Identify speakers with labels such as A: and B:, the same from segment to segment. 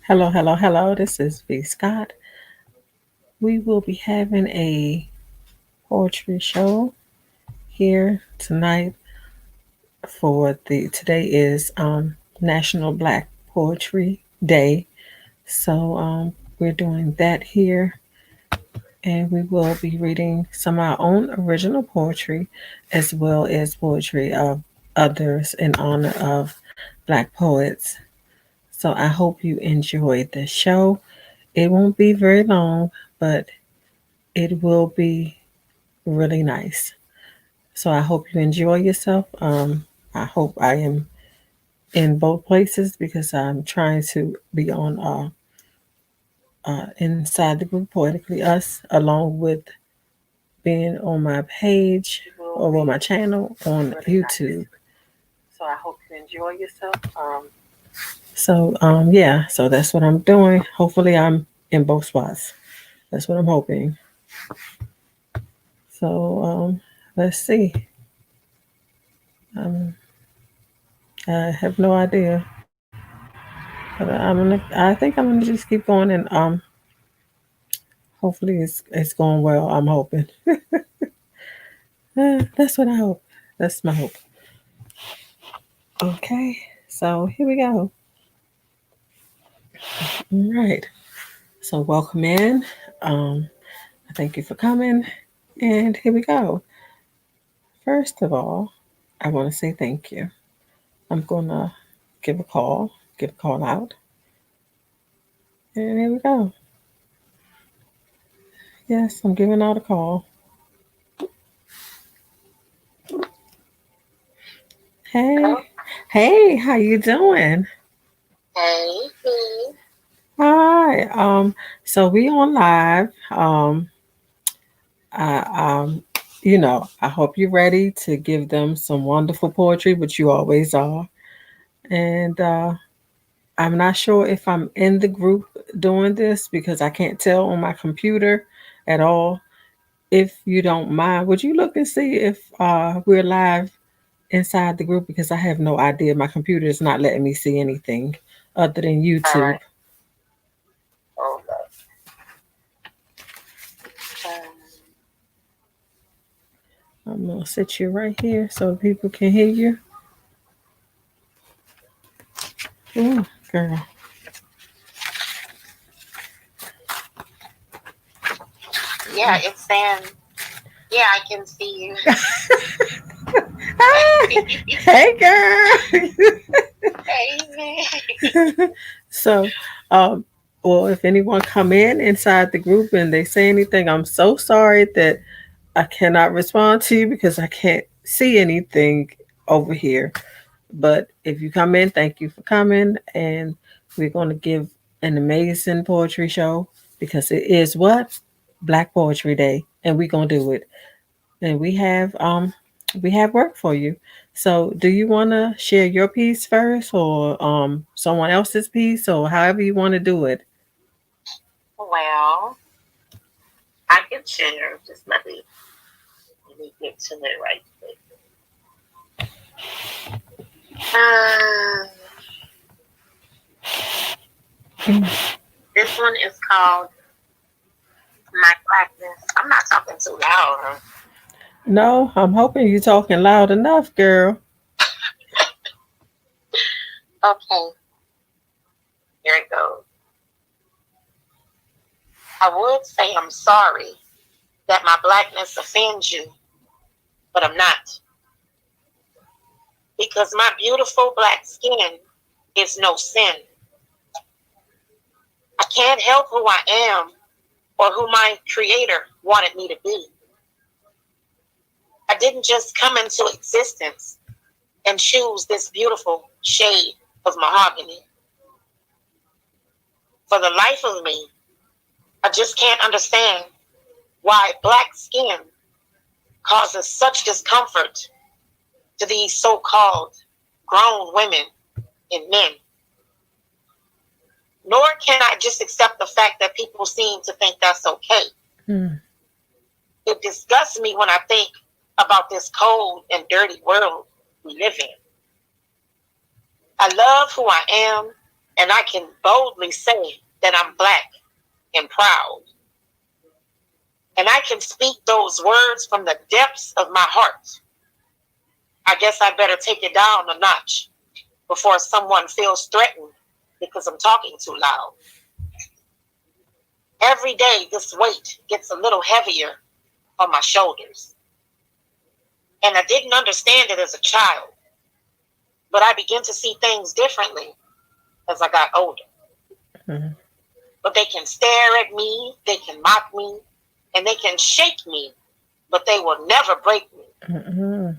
A: Hello, hello, hello. This is V. Scott. We will be having a poetry show here tonight for the today is National Black Poetry Day. So we're doing that here and we will be reading some of our own original poetry as well as poetry of others in honor of black poets. So I hope you enjoyed the show. It won't be very long, but it will be really nice. So I hope you enjoy yourself. I hope I am in both places because I'm trying to be on inside the group Poetically Us, along with being on my page or on my channel on YouTube. So I hope you enjoy yourself. Yeah, so that's what I'm doing. Hopefully, I'm in both spots. That's what I'm hoping. So let's see. Um, I have no idea. But I think I'm gonna just keep going and hopefully it's going well. I'm hoping. That's what I hope. That's my hope. Okay, so here we go. All right. So welcome in. Um, thank you for coming. And here we go. First of all, I want to say thank you. I'm gonna give a call, give a call out, and here we go. Yes, I'm giving out a call. Hey,
B: Hello?
A: hey, how you doing?
B: Hey, hey.
A: Hi. So we on live. I I hope you're ready to give them some wonderful poetry, which you always are. And I'm not sure if I'm in the group doing this because I can't tell on my computer at all. If you don't mind, would you look and see if we're live inside the group because I have no idea. My computer is not letting me see anything other than
B: All
A: YouTube.
B: right. Hold up. Um,
A: I'm gonna sit you right here so people can hear you. Ooh, girl.
B: yeah, it's saying, yeah, I can see you.
A: Hi. Hey, girl.
B: Hey,
A: so, um, well, if anyone come in inside the group and they say anything, I'm so sorry that I cannot respond to you because I can't see anything over here. But if you come in, thank you for coming, and we're going to give an amazing poetry show because it is what Black Poetry Day, and we're gonna do it. And we have work for you. So, do you want to share your piece first, or someone else's piece, or however you want to do it?
B: well, I can share. Just let me get to it right quick. Uh, this one is called My Blackness. I'm not talking too loud. Huh?
A: No, I'm hoping you're talking loud enough, girl.
B: Okay, here it goes. I would say I'm sorry that my blackness offends you, but I'm not. Because my beautiful black skin is no sin. I can't help who I am or who my creator wanted me to be. I didn't just come into existence and choose this beautiful shade of mahogany. For the life of me, I just can't understand why black skin causes such discomfort to these so-called grown women and men. Nor can I just accept the fact that people seem to think that's okay.
A: Hmm.
B: It disgusts me when I think about this cold and dirty world we live in. I love who I am And I can boldly say that I'm black and proud. And I can speak those words from the depths of my heart. I guess I better take it down a notch before someone feels threatened because I'm talking too loud. Every day, this weight gets a little heavier on my shoulders. And I didn't understand it as a child, but I began to see things differently as I got older.
A: Mm-hmm.
B: But they can stare at me, they can mock me, and they can shake me, but they will never break me.
A: Mm-hmm.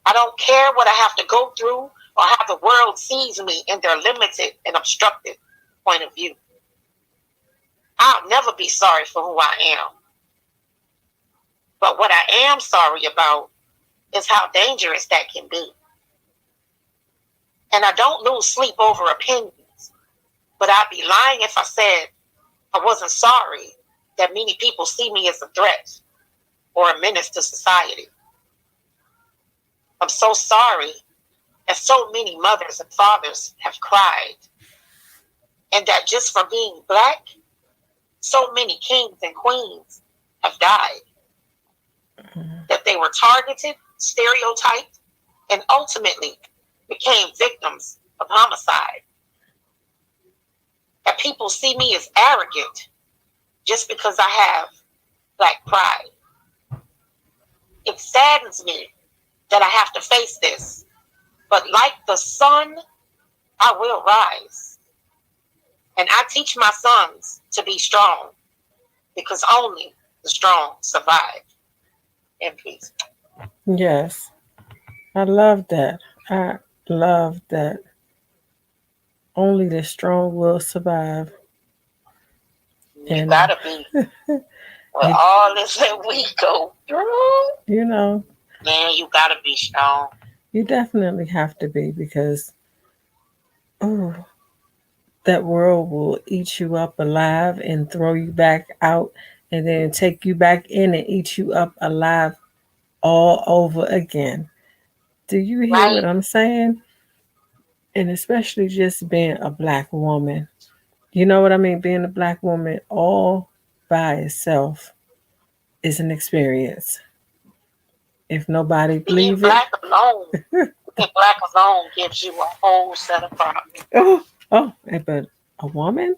B: I don't care what I have to go through or how the world sees me in their limited and obstructed point of view. I'll never be sorry for who I am. But what I am sorry about is how dangerous that can be. And I don't lose sleep over opinions, but I'd be lying if I said I wasn't sorry that many people see me as a threat or a menace to society. I'm so sorry that so many mothers and fathers have cried, and that just for being black, so many kings and queens have died.
A: Mm-hmm.
B: That they were targeted, stereotyped, and ultimately became victims of homicide. That people see me as arrogant just because I have black pride. It saddens me that I have to face this, but like the sun, I will rise. And I teach my sons to be strong because only the strong survive. In peace.
A: Yes, I love that. I love that. Only the strong will survive.
B: You
A: And
B: gotta be with
A: it,
B: all this that we go through.
A: you know,
B: Man, you gotta be strong.
A: you definitely have to be because, oh, that world will eat you up alive and throw you back out and then take you back in and eat you up alive all over again. Do you hear what
B: Right?
A: I'm saying? And especially just being a black woman. You know what I mean? Being a black woman all by itself is an experience. If nobody
B: Being
A: believe it,
B: black alone, being black alone gives you a whole set of problems.
A: oh, oh, but a woman?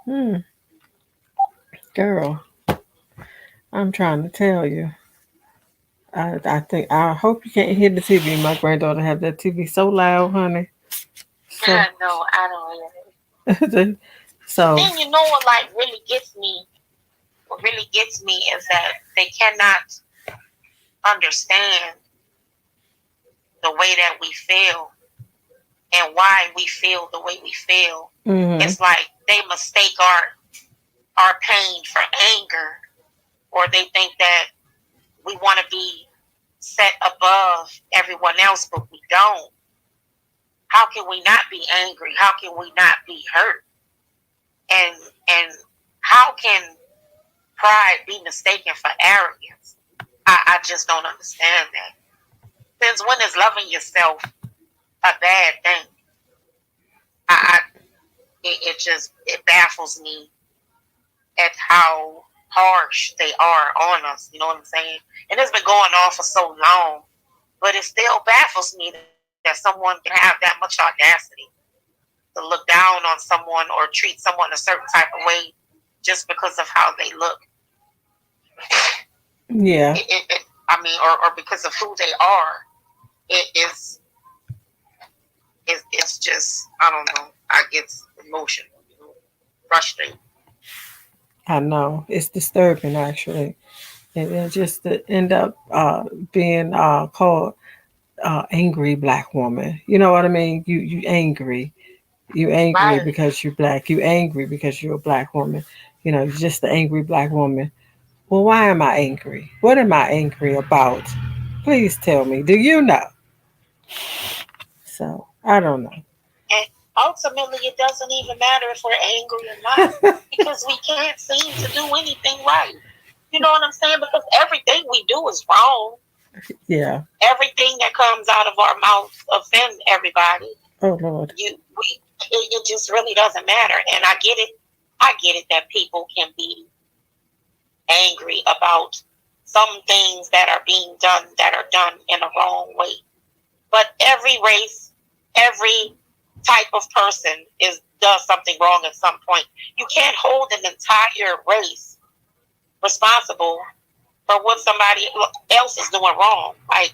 A: Hmm, girl, I'm trying to tell you. I hope you can't hear the TV. My granddaughter have that TV so loud, honey. So,
B: I know, I don't really. But
A: so,
B: then you know what like really gets me? What really gets me is that they cannot understand the way that we feel and why we feel the way we feel.
A: mm-hmm,
B: It's like they mistake our pain for anger, or they think that we want to be set above everyone else, but we don't. How can we not be angry? How can we not be hurt? And how can pride be mistaken for arrogance? I just don't understand that. Since when is loving yourself a bad thing? I it baffles me at how harsh they are on us. You know what I'm saying? And it's been going on for so long, but it still baffles me that someone can have that much audacity to look down on someone or treat someone a certain type of way just because of how they look.
A: yeah,
B: I mean, or because of who they are. It is. It's just, I don't know. I get emotional, frustrated.
A: I know it's disturbing actually, and then just to end up being called angry black woman. You know what I mean? You angry. You angry
B: Right.
A: because you're black. You angry because you're a black woman. You know, you're just the angry black woman. Well, why am I angry? What am I angry about? Please tell me. Do you know? So I don't know.
B: And ultimately, it doesn't even matter if we're angry or not because we can't seem to do anything right. You know what I'm saying? Because everything we do is wrong.
A: Yeah.
B: Everything that comes out of our mouth offends everybody.
A: Oh Lord.
B: We It just really doesn't matter. And I get it. I get it that people can be angry about some things that are being done that are done in a wrong way. But every race, every type of person does something wrong at some point. You can't hold an entire race responsible for what somebody else is doing wrong. Like,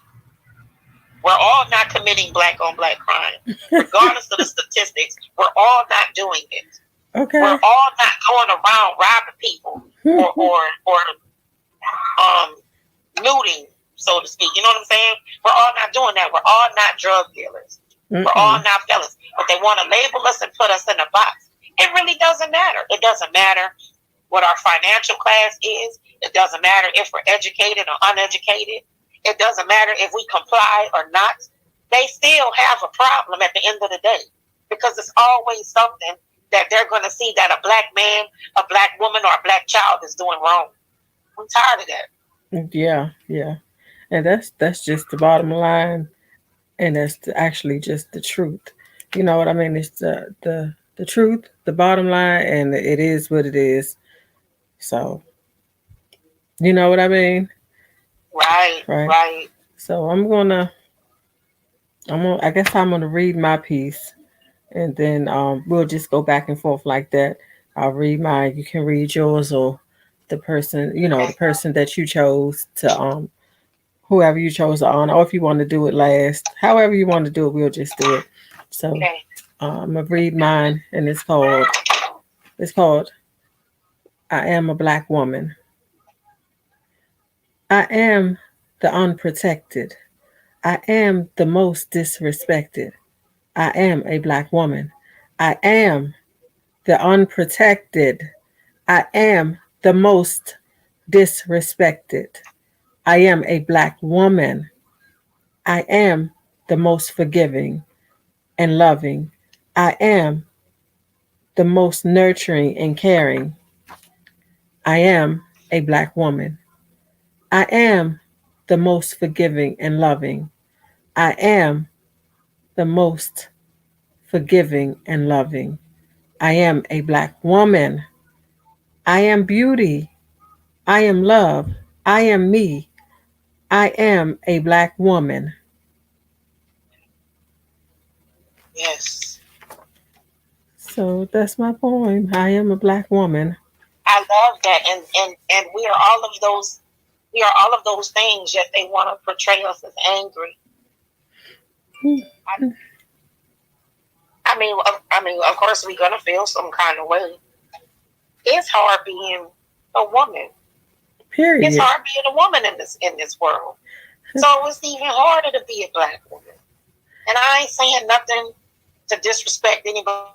B: we're all not committing black on black crime, regardless of the statistics. We're all not doing it.
A: Okay.
B: We're all not going around robbing people or looting, so to speak. You know what I'm saying? We're all not doing that. We're all not drug dealers. Mm-mm. We're all not felons. But they want to label us and put us in a box. It really doesn't matter. It doesn't matter what our financial class is. It doesn't matter if we're educated or uneducated. It doesn't matter if we comply or not. They still have a problem at the end of the day, because it's always something that they're going to see that a black man, a black woman, or a black child is doing wrong. I'm tired of that.
A: Yeah. And that's just the bottom line, and that's actually just the truth. You know what I mean? It's the truth, the bottom line, and it is what it is. So, you know what I mean?
B: Right.
A: So I guess I'm gonna read my piece, and then we'll just go back and forth like that. I'll read mine. You can read yours, or the person, the person that you chose to whoever you chose to honor, or if you want to do it last, however you want to do it, we'll just do it. So I'm gonna read mine, and it's called "I Am a Black Woman." I am the unprotected. I am the most disrespected. I am a black woman. I am the unprotected. I am the most disrespected. I am a black woman. I am the most forgiving and loving. I am the most nurturing and caring. I am a black woman. I am the most forgiving and loving. I am the most forgiving and loving. I am a black woman. I am beauty. I am love. I am me. I am a black woman.
B: Yes.
A: So that's my poem. I am a black woman.
B: I love that, and we are all of those. We are all of those things. Yet they want to portray us as angry. I mean, of course, we're gonna feel some kind of way. It's hard being a woman.
A: Period.
B: It's hard being a woman in this world. So it's even harder to be a black woman. And I ain't saying nothing to disrespect anybody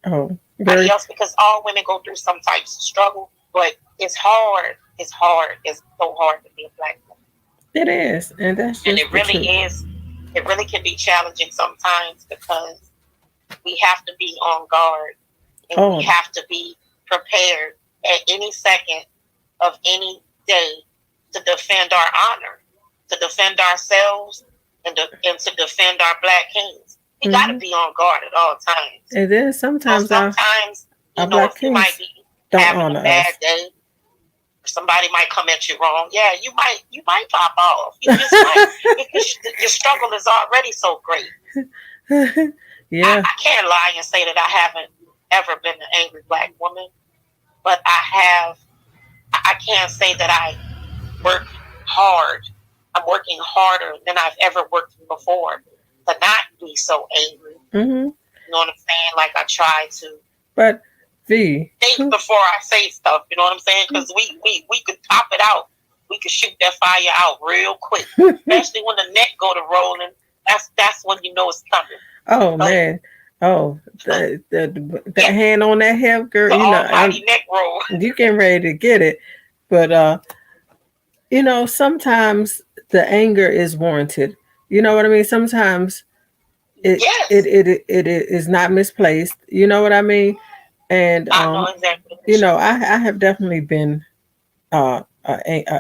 B: else, because all women go through some types of struggle. But it's hard. It's hard. It's so hard to be a black woman.
A: It is, and that's just
B: it really is. It really can be challenging sometimes, because we have to be on guard, and we have to be prepared at any second of any day to defend our honor, to defend ourselves, and to defend our black kings. We got to be on guard at all times.
A: It is sometimes.
B: Sometimes, if you might be having a bad day, somebody might come at you wrong. Yeah, you might pop off. You just might, because your struggle is already so great.
A: Yeah,
B: I can't lie and say that I haven't ever been an angry black woman, but I have. I can't say that I work hard. I'm working harder than I've ever worked before to not be so angry.
A: Mm-hmm.
B: You know what I'm saying? Like, I try to.
A: But think
B: before I say stuff. You know what I'm saying? Because we could pop it out. We could shoot that fire out real quick, especially when the neck go to rolling. That's when you know it's coming.
A: Oh man. Oh, the hand on that hip, girl.
B: Neck roll.
A: You getting ready to get it, but sometimes the anger is warranted. You know what I mean? Sometimes it is not misplaced. You know what I mean? And
B: I know exactly.
A: I have definitely been an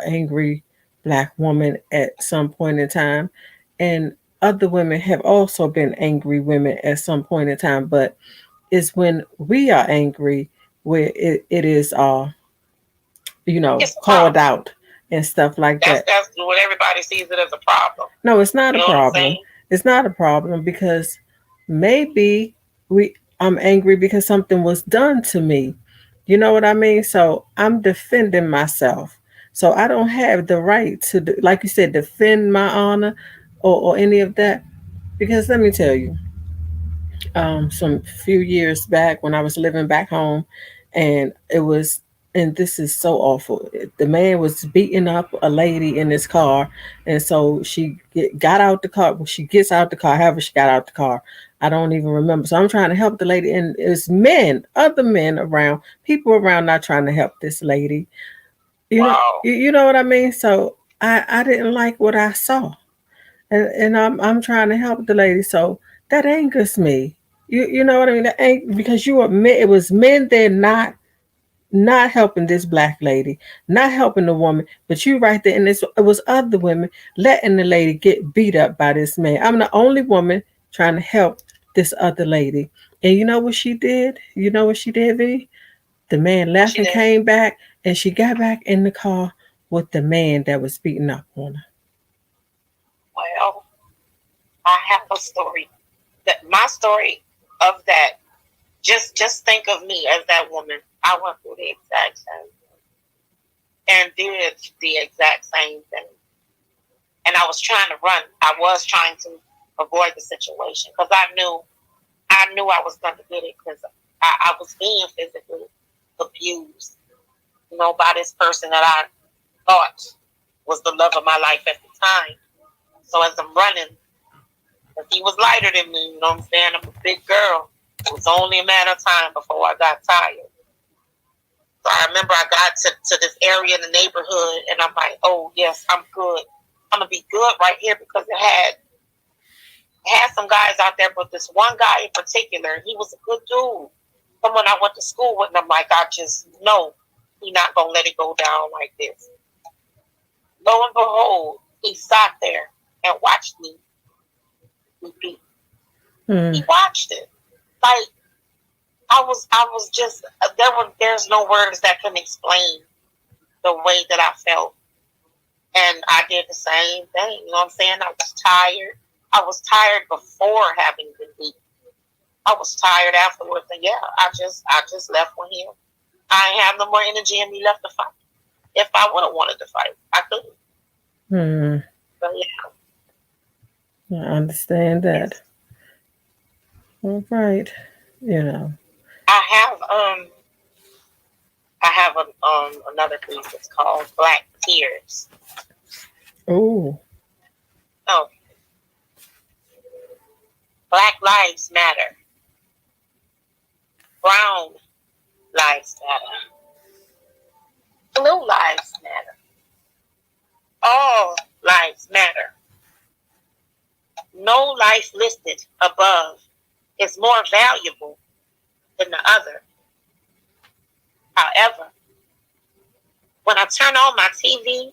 A: angry black woman at some point in time, and other women have also been angry women at some point in time, but it's when we are angry where it is
B: It's a
A: called
B: problem.
A: out and stuff like
B: That's
A: that.
B: that's what everybody sees it as a problem.
A: No, it's not
B: You
A: a
B: know what I'm
A: problem.
B: saying?
A: It's not a problem because maybe we I'm angry because something was done to me. You know what I mean? So I'm defending myself. So I don't have the right to, like you said, defend my honor or any of that. Because let me tell you, some few years back when I was living back home, and it was, and this is so awful. The man was beating up a lady in his car, and so got out the car. She gets out the car, however she got out the car. I don't even remember. So I'm trying to help the lady, and it's men, other men around, people around, not trying to help this lady.
B: Wow.
A: You know what I mean. So I didn't like what I saw, and I'm trying to help the lady. So that angers me. You know what I mean? That ain't because you were men. It was men there not helping this black lady, not helping the woman, but you right there, and it was other women letting the lady get beat up by this man. I'm the only woman trying to help this other lady, and you know what she did? You know what she did, V? The man
B: What
A: left
B: she
A: and
B: did?
A: came back, and she got back in the car with the man that was beating up on her.
B: Well, I have a story. That my story of that. Just think of me as that woman. I went through the exact same and did the exact same thing. And I was trying to run. I was trying to avoid the situation because I knew I was going to get it because I was being physically abused, by this person that I thought was the love of my life at the time. So as I'm running, because he was lighter than me, you know what I'm saying? I'm a big girl. It was only a matter of time before I got tired. So I remember I got to this area in the neighborhood, and I'm like, oh, yes, I'm good. I'm going to be good right here because it had some guys out there, but this one guy in particular, he was a good dude. Someone I went to school with, and I'm like, I just know he's not going to let it go down like this. Lo and behold, he sat there and watched me be beat. He
A: Hmm.
B: watched it. Like, I was just, there's no words that can explain the way that I felt. And I did the same thing. You know what I'm saying? I was tired. I was tired before having been beat. I was tired afterwards. And yeah, I just left with him. I ain't have no more energy in me left to fight. If I would have wanted to fight, I couldn't.
A: Hmm.
B: But yeah,
A: I understand that.
B: yes.
A: All right. You know.
B: I have another piece. It's called Black Tears.
A: Oh.
B: Oh, Black Lives Matter. Brown Lives Matter. Blue Lives Matter. All lives matter. No life listed above is more valuable than the other. However, when I turn on my TV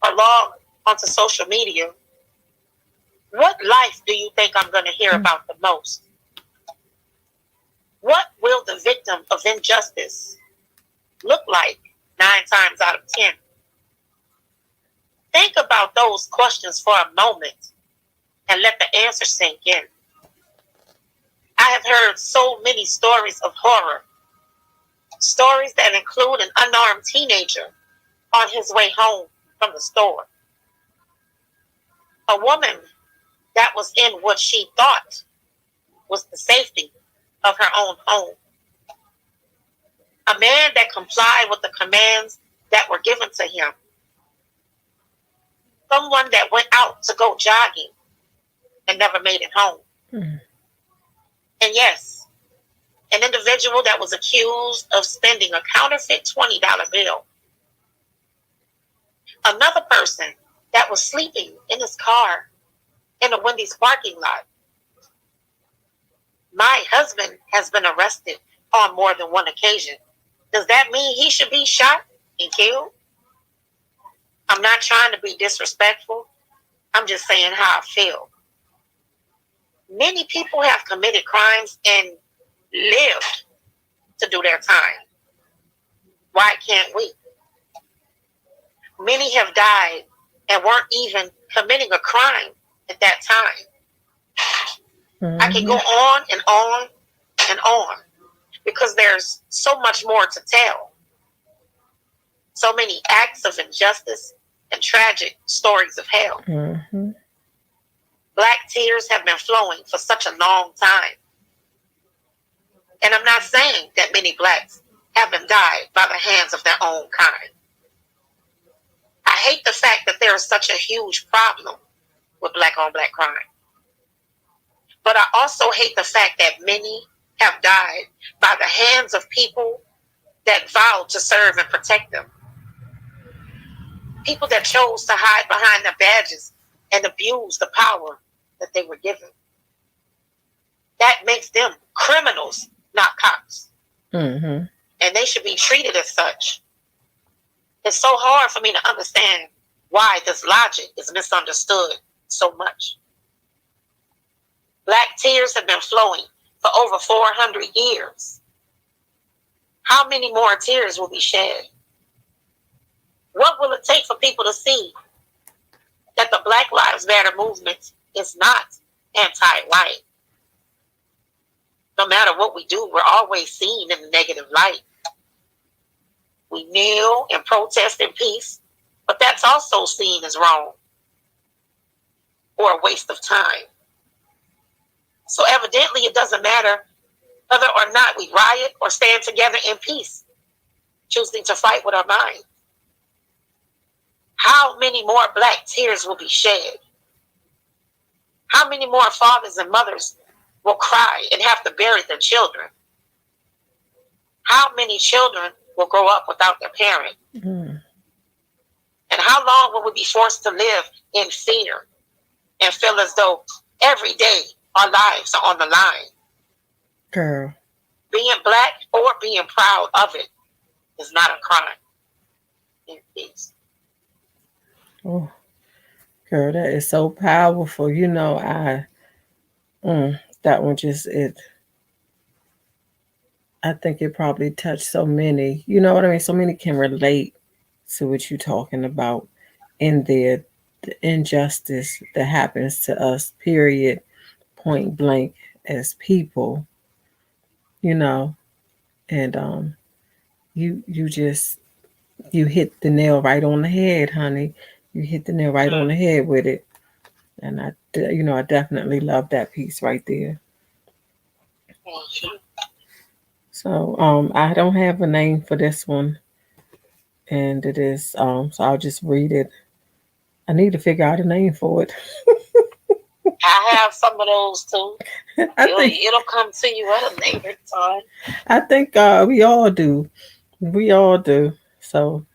B: or log onto social media, what life do you think I'm going to hear about the most? What will the victim of injustice look like 9 times out of 10? Think about those questions for a moment and let the answer sink in. I have heard so many stories of horror, stories that include an unarmed teenager on his way home from the store, a woman that was in what she thought was the safety of her own home, a man that complied with the commands that were given to him, someone that went out to go jogging and never made it home.
A: Hmm.
B: And yes, an individual that was accused of spending a counterfeit $20 bill, another person that was sleeping in his car in a Wendy's parking lot. My husband has been arrested on more than one occasion. Does that mean he should be shot and killed? I'm not trying to be disrespectful. I'm just saying how I feel. Many people have committed crimes and lived to do their time. Why can't we? Many have died and weren't even committing a crime at that time. I can go
A: Mm-hmm.
B: on and on and on because there's so much more to tell. So many acts of injustice and tragic stories of hell.
A: Mm-hmm.
B: Black tears have been flowing for such a long time. And I'm not saying that many blacks haven't died by the hands of their own kind. I hate the fact that there is such a huge problem with black on black crime. But I also hate the fact that many have died by the hands of people that vowed to serve and protect them. People that chose to hide behind their badges and abuse the power that they were given. That makes them criminals, not cops.
A: Mm-hmm.
B: And they should be treated as such. It's so hard for me to understand why this logic is misunderstood so much. Black tears have been flowing for over 400 years. How many more tears will be shed? What will it take for people to see that the Black Lives Matter movement is not anti-white? No matter what we do, we're always seen in the negative light. We kneel and protest in peace, but that's also seen as wrong or a waste of time. So evidently it doesn't matter whether or not we riot or stand together in peace, choosing to fight with our mind. How many more black tears will be shed? How many more fathers and mothers will cry and have to bury their children? How many children will grow up without their parent?
A: Mm.
B: And how long will we be forced to live in fear and feel as though every day our lives are on the line?
A: Girl.
B: Being black or being proud of it is not a crime. In peace.
A: Oh, girl, that is so powerful. That one just it. I think it probably touched so many. You know what I mean? So many can relate to what you're talking about in there, the injustice that happens to us. Period. Point blank as people. You know, and you just you hit the nail right on the head, honey. You hit the nail right on the head with it. And I definitely love that piece right there. So, I don't have a name for this one, and it is so I'll just read it. I need to figure out a name for it.
B: I have some of those too.
A: I think
B: It'll come to you at a later time.
A: I think we all do. We all do. So,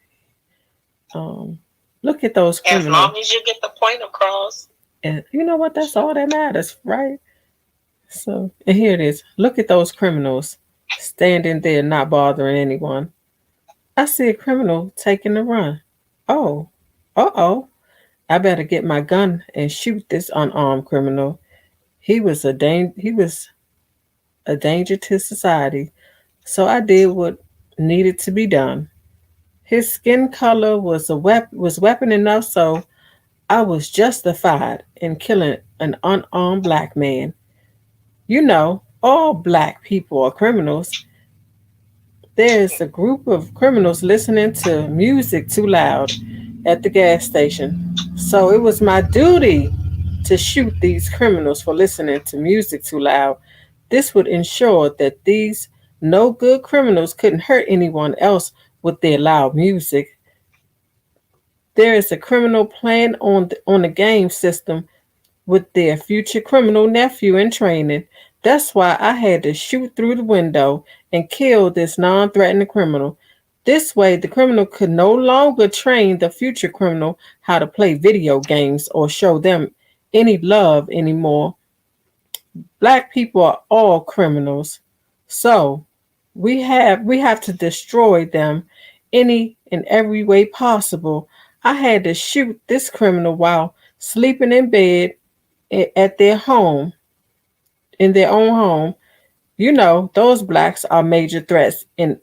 A: um, look at those
B: As
A: criminals,
B: long as you get the point across.
A: and you know what? That's all that matters, right? So, and here it is. Look at those criminals standing there, not bothering anyone. I see a criminal taking a run. Oh, uh-oh. I better get my gun and shoot this unarmed criminal. He was a danger to society. So I did what needed to be done. His skin color was weapon enough, so I was justified in killing an unarmed black man. You know, all black people are criminals. There's a group of criminals listening to music too loud at the gas station. So it was my duty to shoot these criminals for listening to music too loud. This would ensure that these no good criminals couldn't hurt anyone else with their loud music. There is a criminal plan on the game system with their future criminal nephew in training. That's why I had to shoot through the window and kill this non threatening criminal. This way, the criminal could no longer train the future criminal how to play video games or show them any love anymore. Black people are all criminals. So we have to destroy them any and every way possible. I had to shoot this criminal while sleeping in bed at their home. in their own home, those blacks are major threats in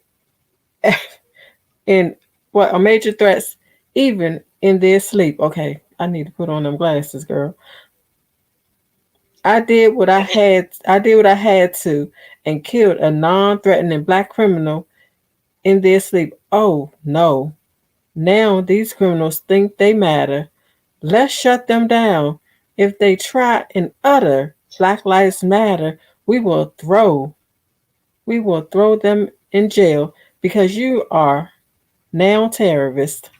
A: what are major threats even in their sleep. Okay, I need to put on them glasses, girl. I did what I had to and killed a non-threatening black criminal in their sleep. Oh no. Now these criminals think they matter. Let's shut them down. If they try and utter Black Lives Matter, we will throw we will throw them in jail because you are now terrorists.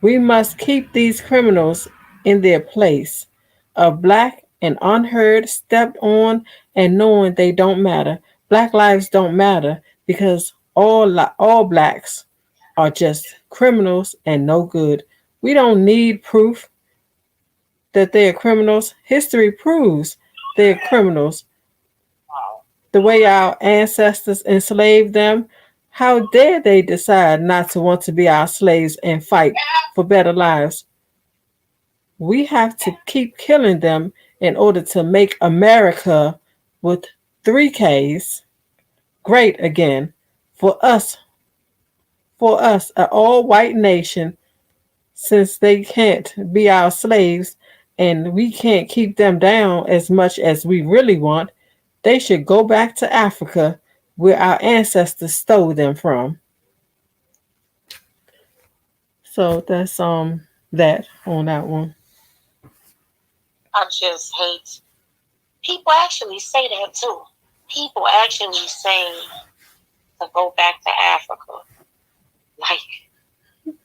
A: We must keep these criminals in their place. A black and unheard stepped on and knowing they don't matter. Black lives don't matter because all blacks are just criminals and no good. We don't need proof that they are criminals. History proves they are criminals. The way our ancestors enslaved them, how dare they decide not to want to be our slaves and fight for better lives? We have to keep killing them in order to make America with three Ks great again. For us, for us, an all white nation, since they can't be our slaves and we can't keep them down as much as we really want, they should go back to Africa where our ancestors stole them from. So that's that on that one.
B: I just hate people actually say that too. People actually say to go back to Africa. Like,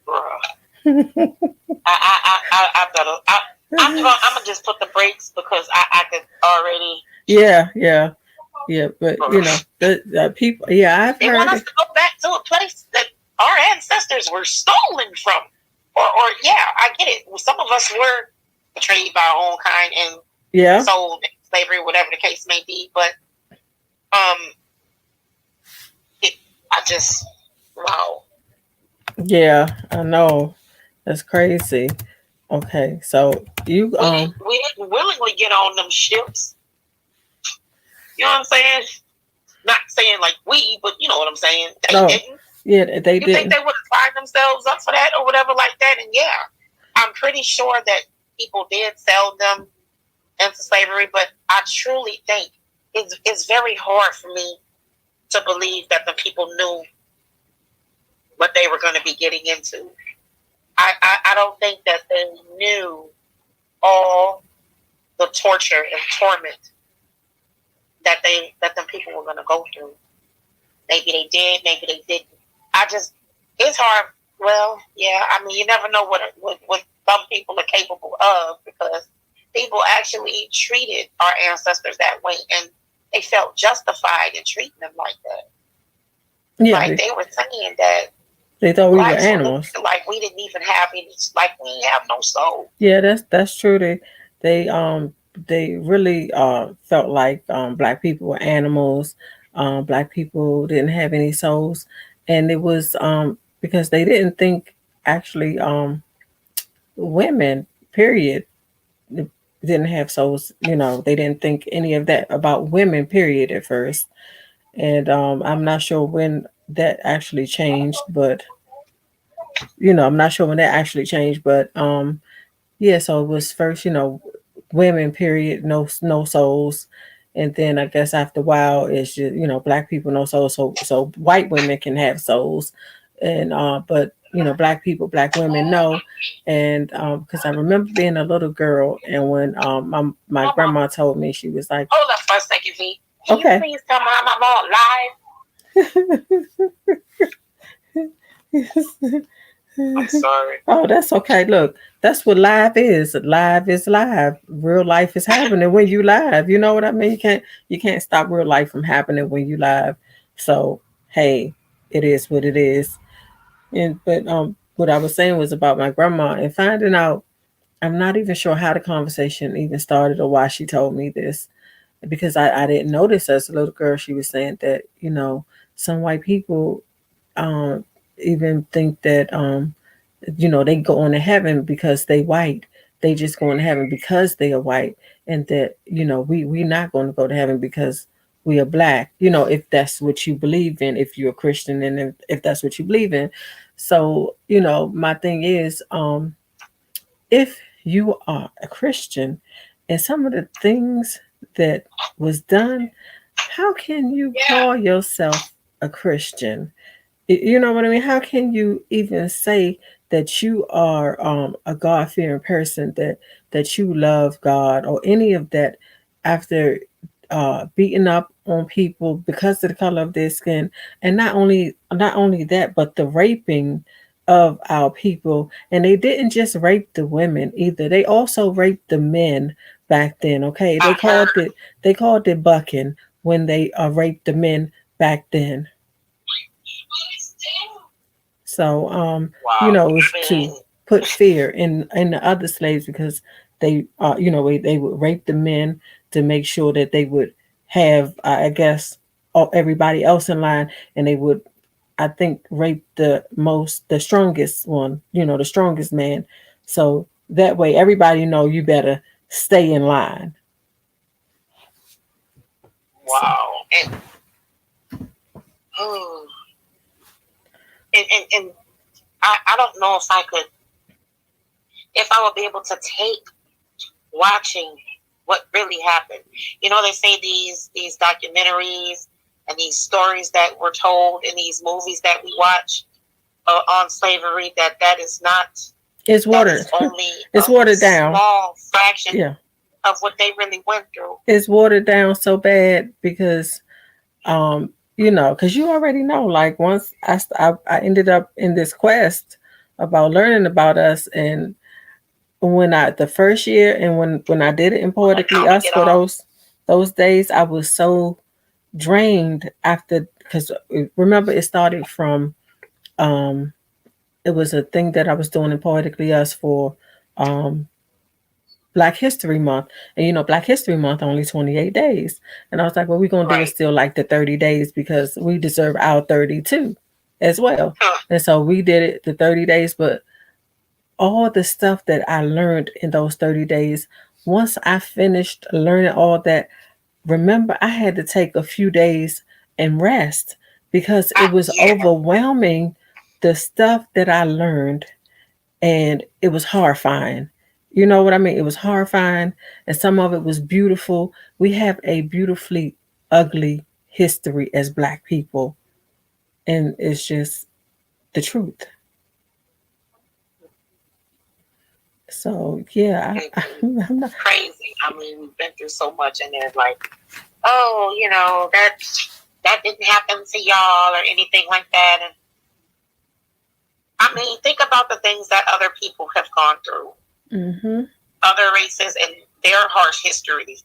B: bruh. I better. I'm gonna just put the brakes because I could already.
A: Yeah. But the people. Yeah, I've
B: They
A: heard.
B: want us to go back to a place that our ancestors were stolen from. Or yeah, I get it. Some of us were betrayed by our own kind and sold in slavery, whatever the case may be. But I just wow.
A: Yeah, I know. That's crazy. Okay, so you
B: we didn't willingly get on them ships. You know what I'm saying? Not saying like we, but you know what I'm saying. They didn't.
A: Yeah, they
B: you
A: didn't.
B: Think they would have signed themselves up for that or whatever like that? And yeah, I'm pretty sure that people did sell them into slavery, but I truly think it's very hard for me to believe that the people knew what they were going to be getting into. I don't think that they knew all the torture and torment that the people were going to go through. Maybe they did, maybe they didn't. It's hard. Well, yeah, I mean, you never know what some people are capable of because people actually treated our ancestors that way and they felt justified in treating them like that. Yeah, like they were saying that
A: they thought we were animals.
B: Like we didn't even have any, like we didn't have no soul.
A: Yeah, that's true. They really felt like black people were animals. Black people didn't have any souls, and it was because they didn't think actually women period didn't have souls. They didn't think any of that about women period at first, and I'm not sure when that actually changed, but I'm not sure when that actually changed, but yeah, so it was first, women period, no souls. And then I guess after a while it's just, black people no souls. So white women can have souls. And but black people, black women no. And because I remember being a little girl and when my grandma told me, she was like,
B: hold up for a second, V. Can you please tell Mom I'm on live? I'm sorry.
A: Oh, that's okay. Look, that's what live is. Live is live. Real life is happening when you live. You know what I mean? You can't stop real life from happening when you live. So hey, it is what it is. But what I was saying was about my grandma and finding out. I'm not even sure how the conversation even started or why she told me this because I didn't notice as a little girl. She was saying that some white people even think that they go on to heaven because they white. They just go into heaven because they are white. and that we're not going to go to heaven because we are black. If that's what you believe in, if you're a Christian, and if that's what you believe in. So my thing is, if you are a Christian, and some of the things that was done, how can you call yourself a Christian? You know what I mean? How can you even say that you are a God fearing person, that you love God or any of that, after beating up on people because of the color of their skin, and not only that, but the raping of our people. And they didn't just rape the women either; they also raped the men back then. Okay, they called it bucking when they raped the men back then. So,
B: Wow.
A: it was to put fear in the other slaves, because they would rape the men to make sure that they would have, I guess, everybody else in line, and they would, I think, rape the strongest one, the strongest man. So that way, everybody you better stay in line. So,
B: Wow. Oh, and I don't know if I would be able to take watching what really happened. They say these documentaries and these stories that were told in these movies that we watch on slavery, that is not,
A: it's
B: that
A: watered.
B: is only
A: It's
B: a
A: watered down.
B: small fraction
A: Yeah,
B: of what they really went through.
A: it's watered down so bad because because you already know, like, once I ended up in this quest about learning about us. And when I the first year, and when I did it in
B: Like,
A: Poetically
B: how we
A: Us
B: get
A: for
B: off.
A: those days, I was so drained after, because remember, it started from um it was a thing that I was doing in Poetically Us for um Black History Month. And Black History Month only 28 days. And I was like, well, we're gonna do it
B: Right.
A: still like the 30 days, because we deserve our 32 as well. And so we did it the 30 days, but all the stuff that I learned in those 30 days, once I finished learning all that, remember, I had to take a few days and rest, because it was
B: Yeah.
A: overwhelming, the stuff that I learned, and it was horrifying. You know what I mean? It was horrifying, and some of it was beautiful. We have a beautifully ugly history as Black people, and it's just the truth. So yeah, I'm not.
B: Crazy. I mean, we've been through so much, and then like, oh, that didn't happen to y'all or anything like that. And I mean, think about the things that other people have gone through,
A: Mm-hmm.
B: other races and their harsh histories.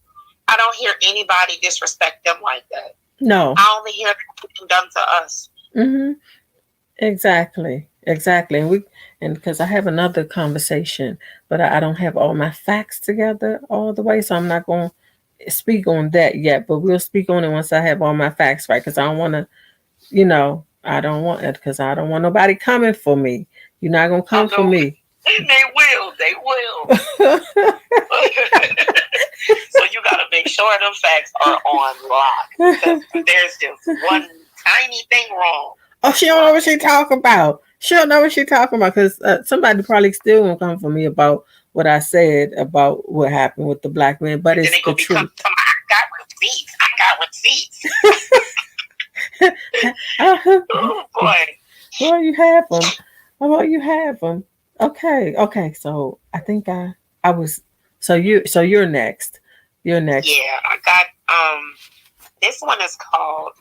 B: I don't hear anybody disrespect them like that.
A: No.
B: I only hear them done to us.
A: Mm-hmm. Exactly, and because I have another conversation, but I don't have all my facts together all the way, so I'm not going to speak on that yet. But we'll speak on it once I have all my facts right, because I don't want to, I don't want it, because I don't want nobody coming for me. You're not gonna come for me.
B: And they will. So you got to make sure them facts are on lock. Because there's just one tiny thing wrong.
A: Oh, she don't know what she talking about. She don't know what she talking about, because somebody probably still gonna come for me about what I said about what happened with the Black men. But it's the truth.
B: I got receipts. Oh boy.
A: Well, you have them. Well, you have them. Okay. So I think I was. So you're next. You're next.
B: Yeah, I got this one is called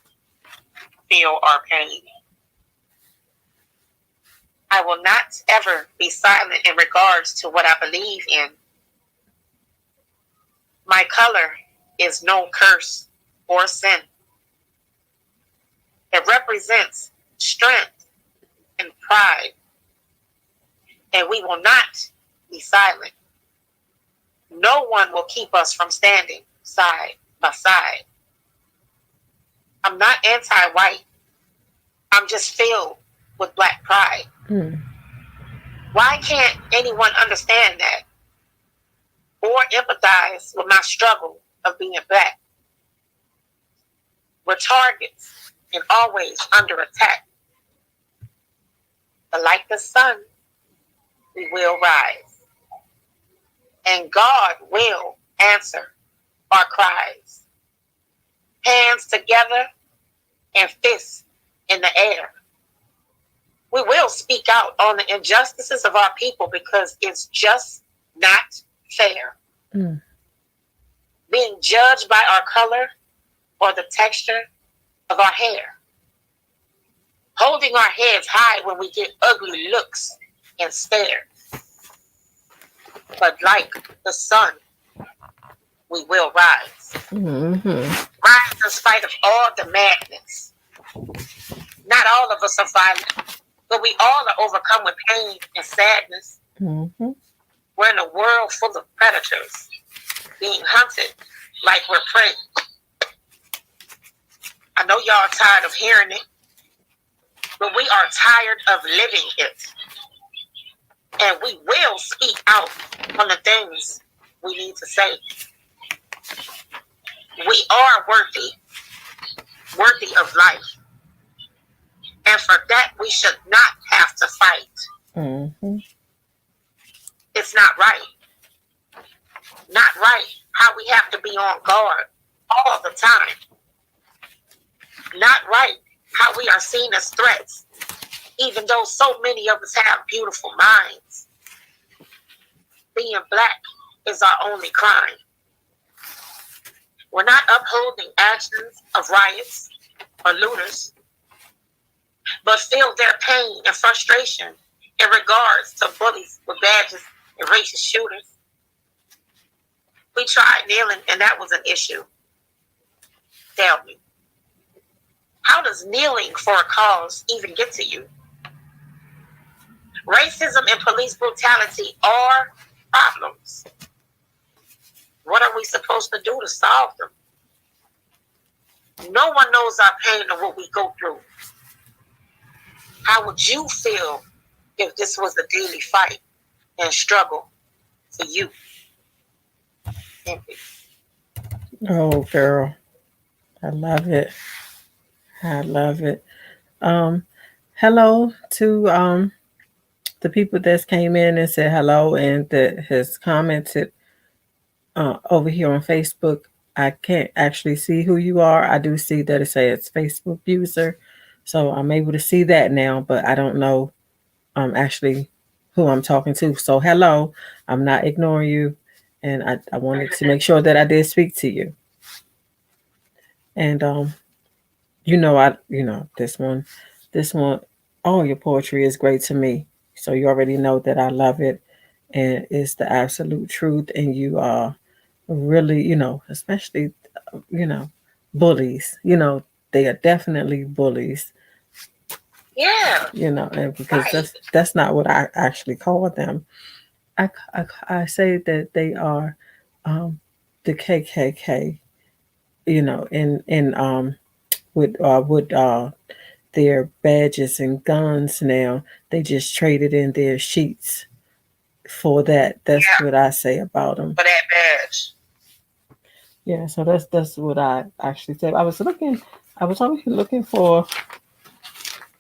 B: Feel Our Pain. I will not ever be silent in regards to what I believe in. My color is no curse or sin. It represents strength and pride, and we will not be silent. No one will keep us from standing side by side. I'm not anti-white. I'm just filled with Black pride. Why can't anyone understand that? or empathize with my struggle of being black. We're targets and always under attack. But like the sun, we will rise. And God will answer our cries. Hands together and fists in the air. We will speak out on the injustices of our people because it's just not fair. Being judged by our color or the texture of our hair. Holding our heads high when we get ugly looks and stare. But like the sun, we will rise. Rise in spite of all the madness. Not all of us are violent, but we all are overcome with pain and sadness. We're in a world full of predators, being hunted like we're prey. I know y'all are tired of hearing it, but we are tired of living it. And we will speak out on the things we need to say. We are worthy of life. And for that, we should not have to fight. It's not right. Not right how we have to be on guard all the time. Not right how we are seen as threats, even though so many of us have beautiful minds. Being black is our only crime. We're not upholding actions of riots or looters, but feel their pain and frustration in regards to bullies with badges and racist shooters. We tried kneeling and that was an issue. Tell me, how does kneeling for a cause even get to you? Racism and police brutality are problems. What are we supposed to do to solve them? No one knows our pain or what we go through. How would you feel if this was a daily fight and struggle for you?
A: Oh, girl. I love it. I love it. Hello to the people that came in and said hello and that has commented over here on Facebook. I can't actually see who you are. I do see that it says Facebook user. So I'm able to see that now, but I don't know actually who I'm talking to. So hello. I'm not ignoring you. And I wanted to make sure that I did speak to you. And this one, all your poetry is great to me. So you already know that I love it and it's the absolute truth. And you are really, especially, bullies, they are definitely bullies.
B: Yeah.
A: And because that's not what I actually call them. I say that they are the KKK, with their badges and guns now. They just traded in their sheets for that. That's what I say about them.
B: For that badge.
A: Yeah, so that's what I actually said. I was always looking for.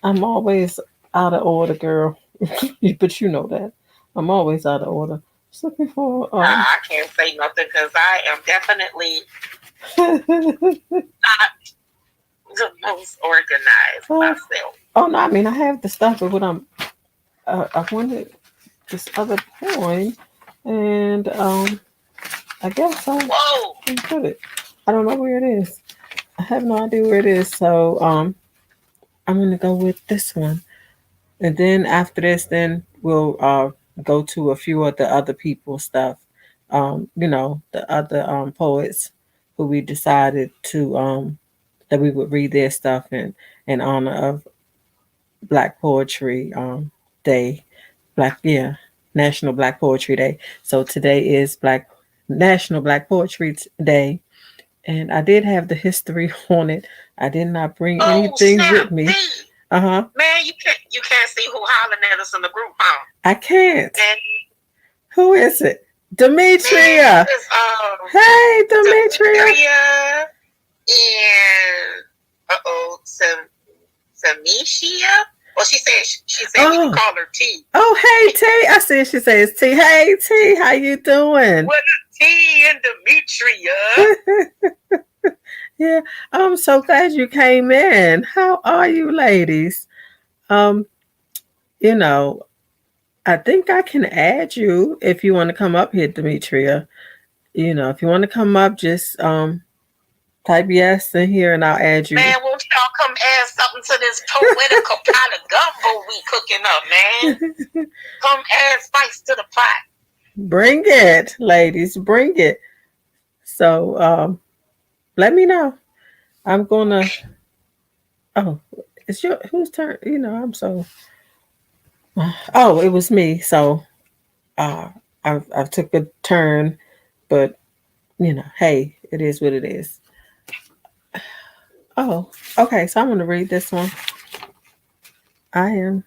A: I'm always out of order, girl. But you know that. I'm always out of order. Just looking for.
B: I can't say nothing because I am definitely not the most organized myself.
A: Oh no, I mean I have the stuff, but what I wanted this other poem, and I guess I put it. I don't know where it is. I have no idea where it is. So I'm gonna go with this one, and then after this, then we'll go to a few of the other people's stuff. The other poets who we decided to that we would read their stuff in honor of Black Poetry Day, National Black Poetry Day. So today is National Black Poetry Day, and I did have the history on it. I did not bring anything with me.
B: Man, you can't see who hollering at us in the group, huh?
A: I can't.
B: And
A: who is it? Demetria.
B: Mrs.
A: Hey, Demetria.
B: Demetria and Samisha. Well, she said we can
A: Oh,
B: call her T.
A: oh, hey T. I see she says T. Hey T, how you doing?
B: What a T and Demetria.
A: Yeah, I'm so glad you came in. How are you, ladies? Um, you know, I think I can add you if you want to come up here, Demetria. If you want to come up, just type yes in here and I'll add you.
B: Man, won't y'all come add something to this poetical pot of gumbo we cooking up, man? Come add spice to the pot.
A: Bring it, ladies, bring it. So let me know. I'm gonna. Oh, it's your whose turn? I'm so. Oh, it was me. So uh, I've took a turn, but hey, it is what it is. Oh, okay. So I'm gonna read this one. I am.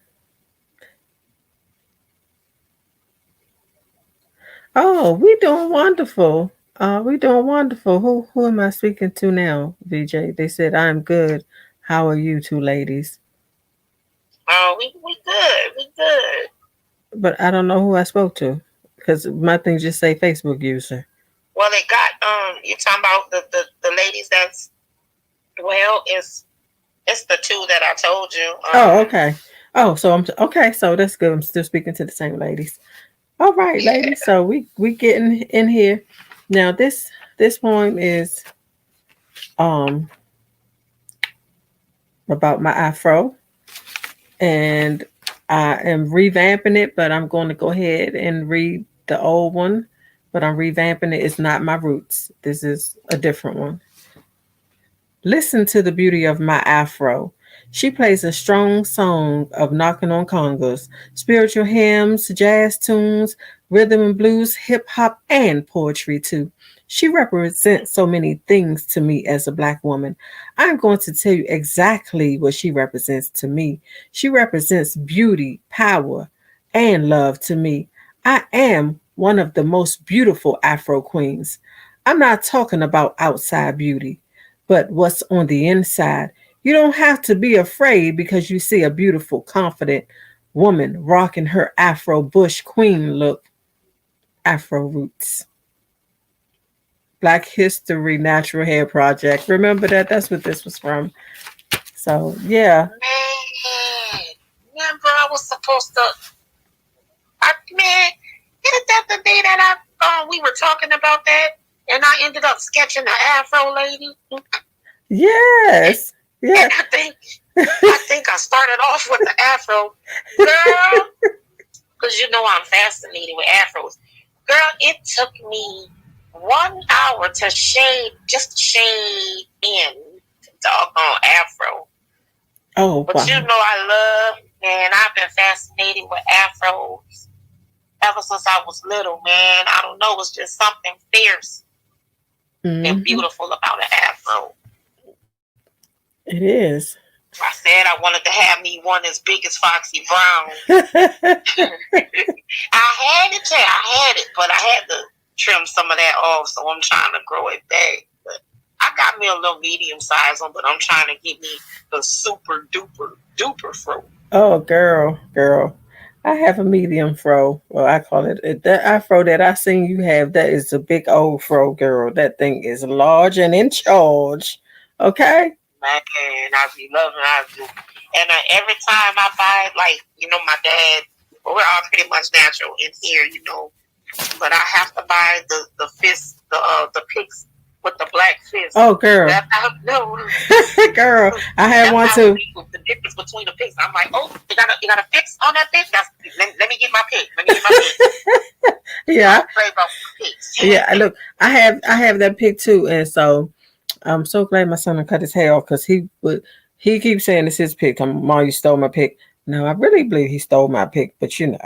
A: Oh, we doing wonderful. We doing wonderful. Who am I speaking to now, VJ? They said I'm good. How are you two ladies?
B: Oh, we good. We good.
A: But I don't know who I spoke to because my thing just say Facebook user.
B: Well, it got you're talking about the ladies that's well, it's the two that I told you.
A: Oh, okay. Oh, so I'm okay. So that's good. I'm still speaking to the same ladies. All right,
B: Yeah.
A: ladies. So we getting in here now. This poem is um about my afro, and I am revamping it, but I'm going to go ahead and read the old one. But I'm revamping it. It's not my roots. This is a different one. Listen to the beauty of my afro. She plays a strong song of knocking on congas, spiritual hymns, jazz tunes, rhythm and blues, hip hop, and poetry too. She represents so many things to me as a black woman. I'm going to tell you exactly what she represents to me. She represents beauty, power, and love to me. I am one of the most beautiful Afro queens. I'm not talking about outside beauty but what's on the inside. You don't have to be afraid because you see a beautiful, confident woman rocking her Afro Bush Queen look, Afro Roots. Black History Natural Hair Project. Remember that? That's what this was from. So, yeah.
B: Man, remember I was supposed to. Man, isn't that the day that we were talking about that, and I ended up sketching the Afro lady.
A: Yes. Yeah.
B: And I think I started off with the Afro girl, because I'm fascinated with Afros. Girl, it took me 1 hour to shade in the doggone Afro.
A: Oh,
B: But
A: wow.
B: I love, and I've been fascinated with Afros ever since I was little, man. I don't know, it's just something fierce and
A: Mm-hmm.
B: beautiful about an Afro.
A: It is.
B: I said I wanted to have me one as big as Foxy Brown. I had it, but I had to trim some of that off, so I'm trying to grow it back. But I got me a little medium size one, but I'm trying to get me the super duper fro.
A: Oh, girl. I have a medium fro. Well, I call it that afro that I seen you have. That is a big old fro, girl. That thing is large and in charge. Okay.
B: Man, I be loving it. And every time I buy, like, my dad, well, we're all pretty much natural in here, but I have to buy the fist, the picks with the black fist.
A: Oh, girl.
B: No.
A: Girl, I had one too.
B: The difference between the picks. I'm like, oh, you got a fix on that pick? Let me get my pick.
A: Yeah.
B: Picks.
A: Yeah, look, I have that pick too, and so I'm so glad my son cut his hair off because he keeps saying it's his pick. Mom, you stole my pick. No, I really believe he stole my pick, but you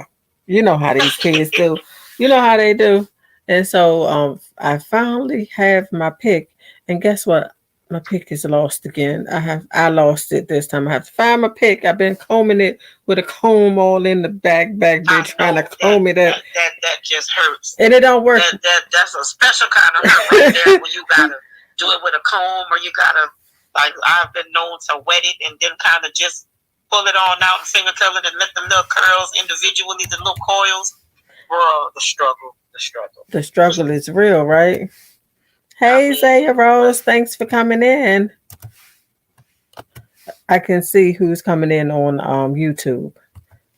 A: know how these kids do. You know how they do. And so I finally have my pick, and guess what? My pick is lost again. I lost it this time. I have to find my pick. I've been combing it with a comb all in the back there,
B: I
A: trying to
B: know
A: comb it up,
B: that just hurts.
A: and it don't work.
B: That's a special kind of hurt right there when you gotta do it with a comb, or you gotta, like, I've been known to wet it and then kind of just pull it on out and finger curl it and let the little curls individually, the little coils. Bro, the struggle.
A: The struggle is real, right? Hey, Zaya Rose, thanks for coming in. I can see who's coming in on YouTube.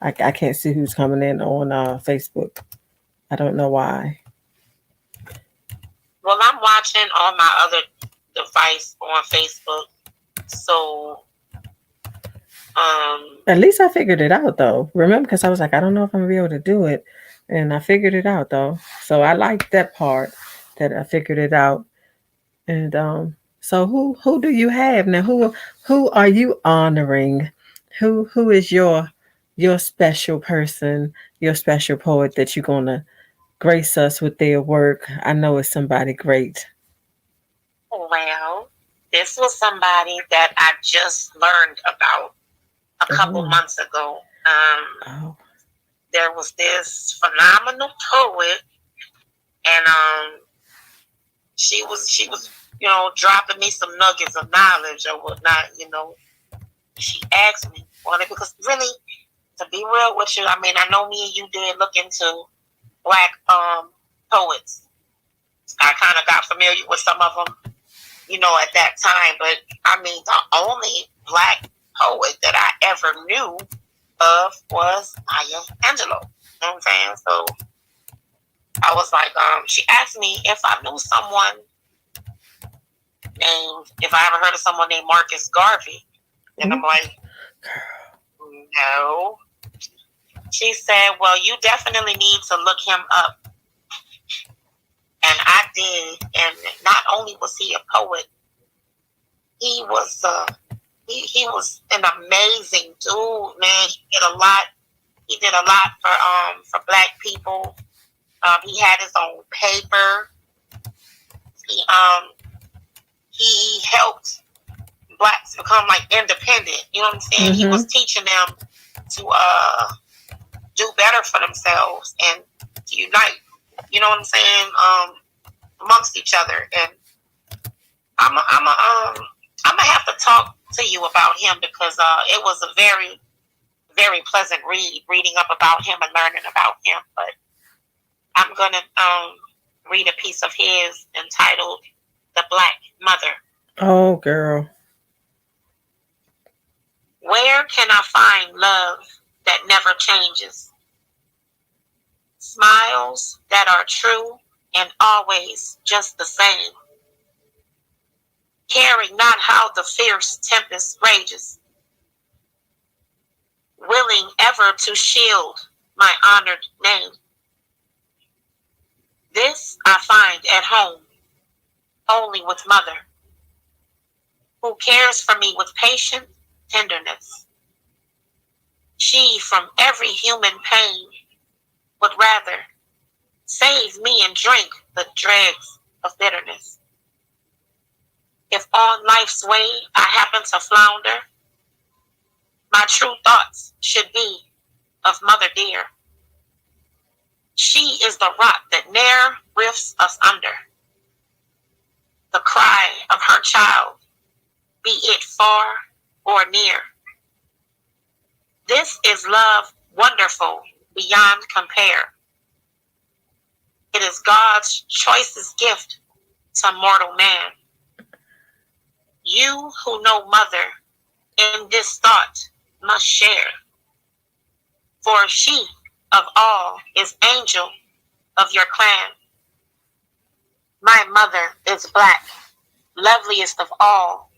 A: I can't see who's coming in on Facebook. I don't know why.
B: Well, I'm watching on my other device on Facebook, so
A: at least I figured it out though. Remember, because I was like, I don't know if I'm gonna be able to do it, and I figured it out though. So I like that part that I figured it out. And so who do you have now? Who are you honoring? Who is your special person, your special poet that you're gonna grace us with their work? I know it's somebody great.
B: Well, this was somebody that I just learned about a couple months ago. There was this phenomenal poet, and she was dropping me some nuggets of knowledge or whatnot. She asked me, because really, to be real with you, I mean, I know me and you did look into Black poets. I kind of got familiar with some of them, at that time. But I mean, the only Black poet that I ever knew of was Maya Angelou. You know what I'm saying? So I was like, she asked me if I knew someone if I ever heard of someone named Marcus Garvey. And I'm like, no. She said, well, you definitely need to look him up. And I did. And not only was he a poet, he was he was an amazing dude, man. He did a lot for Black people. He had his own paper. He helped Blacks become like independent. You know what I'm saying? Mm-hmm. He was teaching them to do better for themselves and to unite. You know what I'm saying? Amongst each other. And I'm gonna have to talk to you about him because it was a very, very pleasant reading up about him and learning about him. But I'm gonna read a piece of his entitled "The Black Mother."
A: Oh, girl.
B: Where can I find love that never changes? Smiles that are true and always just the same. Caring not how the fierce tempest rages. Willing ever to shield my honored name. This I find at home, only with mother, who cares for me with patient tenderness. She from every human pain would rather save me and drink the dregs of bitterness. If on life's way I happen to flounder, my true thoughts should be of mother dear. She is the rock that ne'er rifts us under. The cry of her child, be it far or near. This is love wonderful beyond compare. It is God's choicest gift to mortal man. You who know mother in this thought must share. For she of all is angel of your clan. My mother is Black, loveliest of all.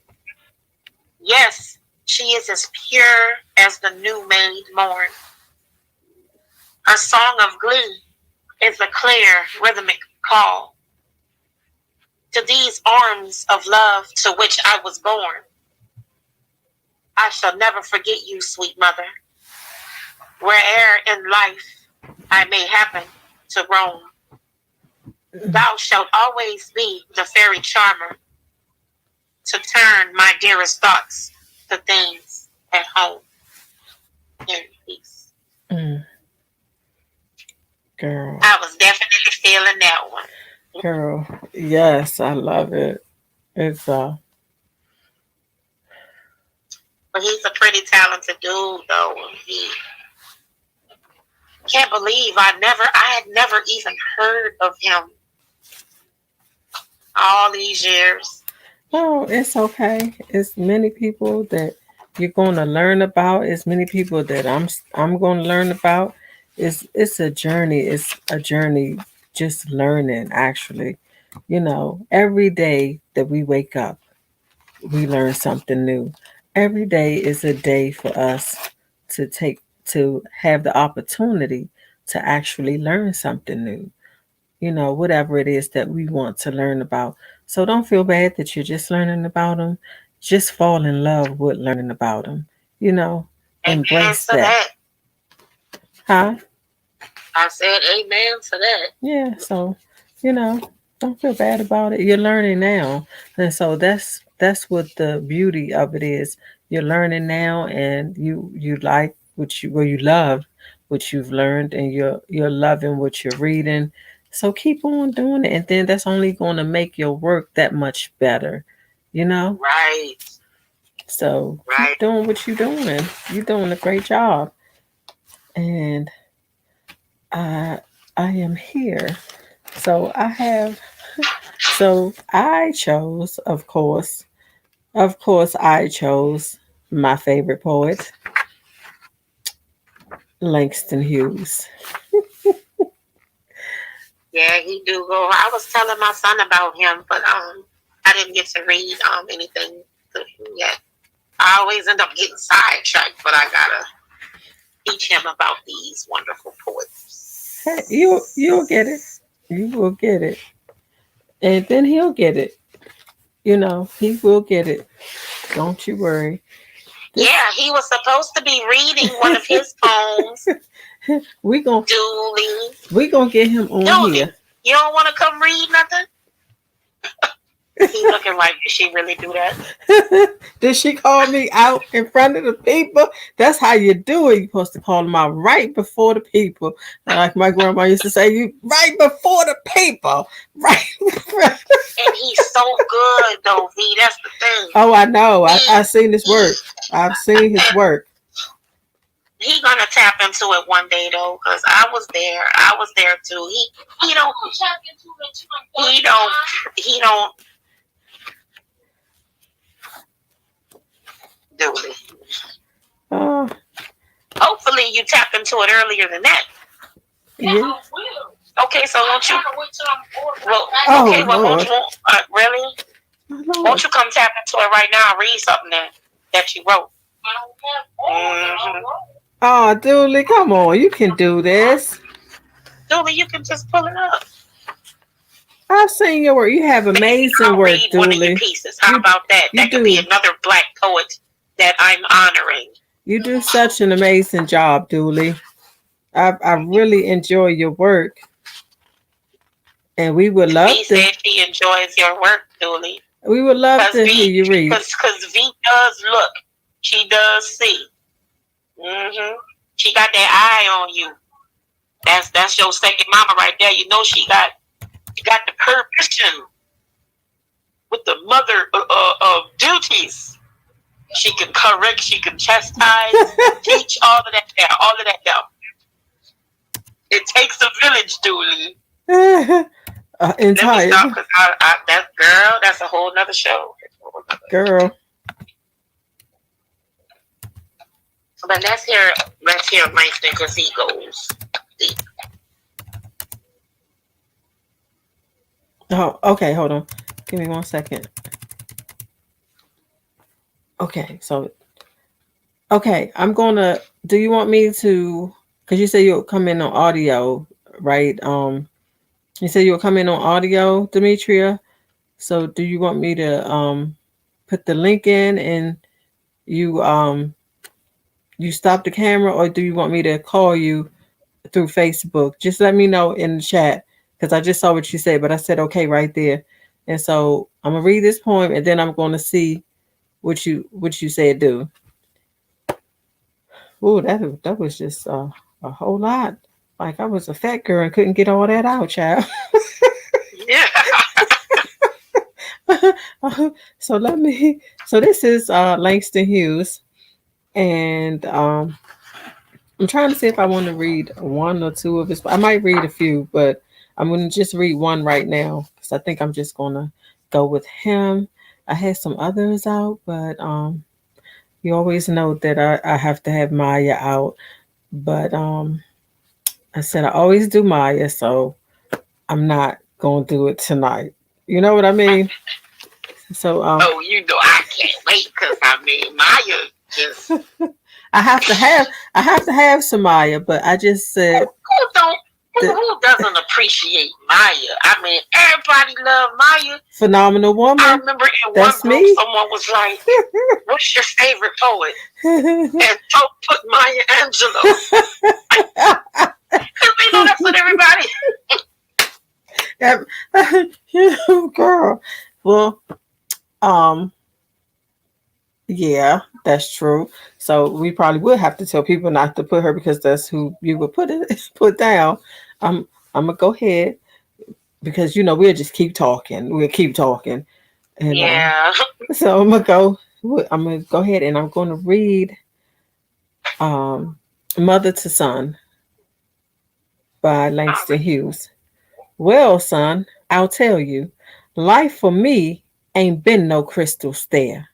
B: Yes, she is as pure as the new made morn. Her song of glee is a clear rhythmic call to these arms of love to which I was born. I shall never forget you, sweet mother, where'er in life I may happen to roam. Thou shalt always be the fairy charmer, to turn my dearest thoughts to things at home in peace.
A: Mm, girl.
B: I was definitely feeling that one.
A: Girl. Yes, I love it. It's
B: But he's a pretty talented dude, though. He can't believe I had never even heard of him all these years.
A: oh, it's okay. It's many people that you're going to learn about. It's many people that I'm going to learn about. It's a journey. It's a journey just learning actually. You know, every day that we wake up, we learn something new. Every day is a day for us to have the opportunity to actually learn something new. You know, whatever it is that we want to learn about. So don't feel bad that you're just learning about them. Just fall in love with learning about them. You know,
B: Amen
A: embrace
B: to
A: that.
B: that.
A: Huh?
B: I said amen to that.
A: Yeah. So, you know, don't feel bad about it. You're learning now. And so that's what the beauty of it is. You're learning now and you like what you love what you've learned and you're loving what you're reading. So keep on doing it and then that's only going to make your work that much better. You know?
B: Right.
A: So keep
B: Right.
A: doing what you're doing. You're doing a great job. And I I am here. So I have so I chose, of course, I chose my favorite poet, Langston Hughes.
B: Yeah, he do go. I was telling my son about him, but I didn't get to read anything to him yet. I always end up getting sidetracked, but I gotta teach him about these wonderful
A: Hey,
B: poets.
A: you'll get it. You will get it. And then he'll get it. You know, he will get it. Don't you worry. This
B: Yeah, he was supposed to be reading one of his poems.
A: we gon'
B: Dooley,
A: we gonna get him on
B: Dooley,
A: here.
B: you don't want to come read nothing? He looking like, did she really do that?
A: Did she call me out in front of the people? That's how you do it. You're supposed to call them out right before the people. Like my grandma used to say, you right before the people. Right.
B: And he's so good, though, V. That's the thing.
A: Oh, I know. I've seen his work. I've seen his work.
B: He gonna tap into it one day, though, because I was there. I was there too. He don't he don't do it.
A: Oh,
B: Hopefully you tap into it earlier than that.
A: yeah.
B: Okay, so won't you? Well,
A: Oh,
B: okay, well,
A: Lord.
B: really?
A: Lord.
B: Won't you come tap into it right now and read something that you wrote? Mm-hmm.
A: Oh, Dooley, come on. You can do this.
B: Dooley, you can just pull it up.
A: I've seen your work. You have
B: Maybe
A: amazing
B: I'll
A: work,
B: read one of your
A: Dooley.
B: pieces. How
A: You,
B: about that?
A: you
B: That could be
A: do.
B: another black poet that I'm honoring.
A: You do such an amazing job, Dooley. I really enjoy your work. And we would love
B: V
A: to
B: said she enjoys your work, Dooley.
A: we would love
B: Because
A: to hear you read.
B: V does look. She does see. Mm-hmm. She got that eye on you. That's your second mama right there. You know she got the permission with the mother of duties. She can correct, she can chastise, teach, all of that there, all of that there. It takes a village, Dooley. Let me
A: Entire
B: stop because that girl, that's a whole nother show.
A: girl.
B: But let's hear Langston because he goes deep.
A: Oh, okay, hold on. Give me 1 second. Okay, I'm gonna do you want me to because you say you'll come in on audio, right? You say you'll come in on audio, Demetria. So do you want me to put the link in and you you stop the camera or do you want me to call you through Facebook? Just let me know in the chat because I just saw what you said, but I said okay right there. And so I'm gonna read this poem, and then I'm gonna see what you said do. Ooh, that was just a whole lot. Like I was a fat girl and couldn't get all that out, child.
B: Yeah.
A: so let me. So this is Langston Hughes, and I'm trying to see if I want to read one or two of his. I might read a few, but I'm going to just read one right now because I think I'm just going to go with him. I had some others out, but you always know that I have to have Maya out. But I said I always do Maya, so I'm not going to do it tonight. You know what I mean? So
B: Oh, I can't wait because I mean, Maya just
A: I have to have Samaya, but I just said
B: who don't who doesn't appreciate Maya? I mean, everybody love Maya.
A: phenomenal woman.
B: I remember in one
A: That's
B: group
A: me.
B: someone was like, "What's your favorite poet?" And don't put Maya Angelou because they know that's what everybody.
A: Girl. Well, um, yeah, that's true. So we probably would have to tell people not to put her because that's who you would put down. I'm gonna go ahead because we'll just keep talking. We'll keep talking, and
B: Yeah.
A: so I'm gonna go. I'm gonna go ahead and I'm gonna read um, "Mother to Son" by Langston Hughes. Well, son, I'll tell you, life for me ain't been no crystal stair.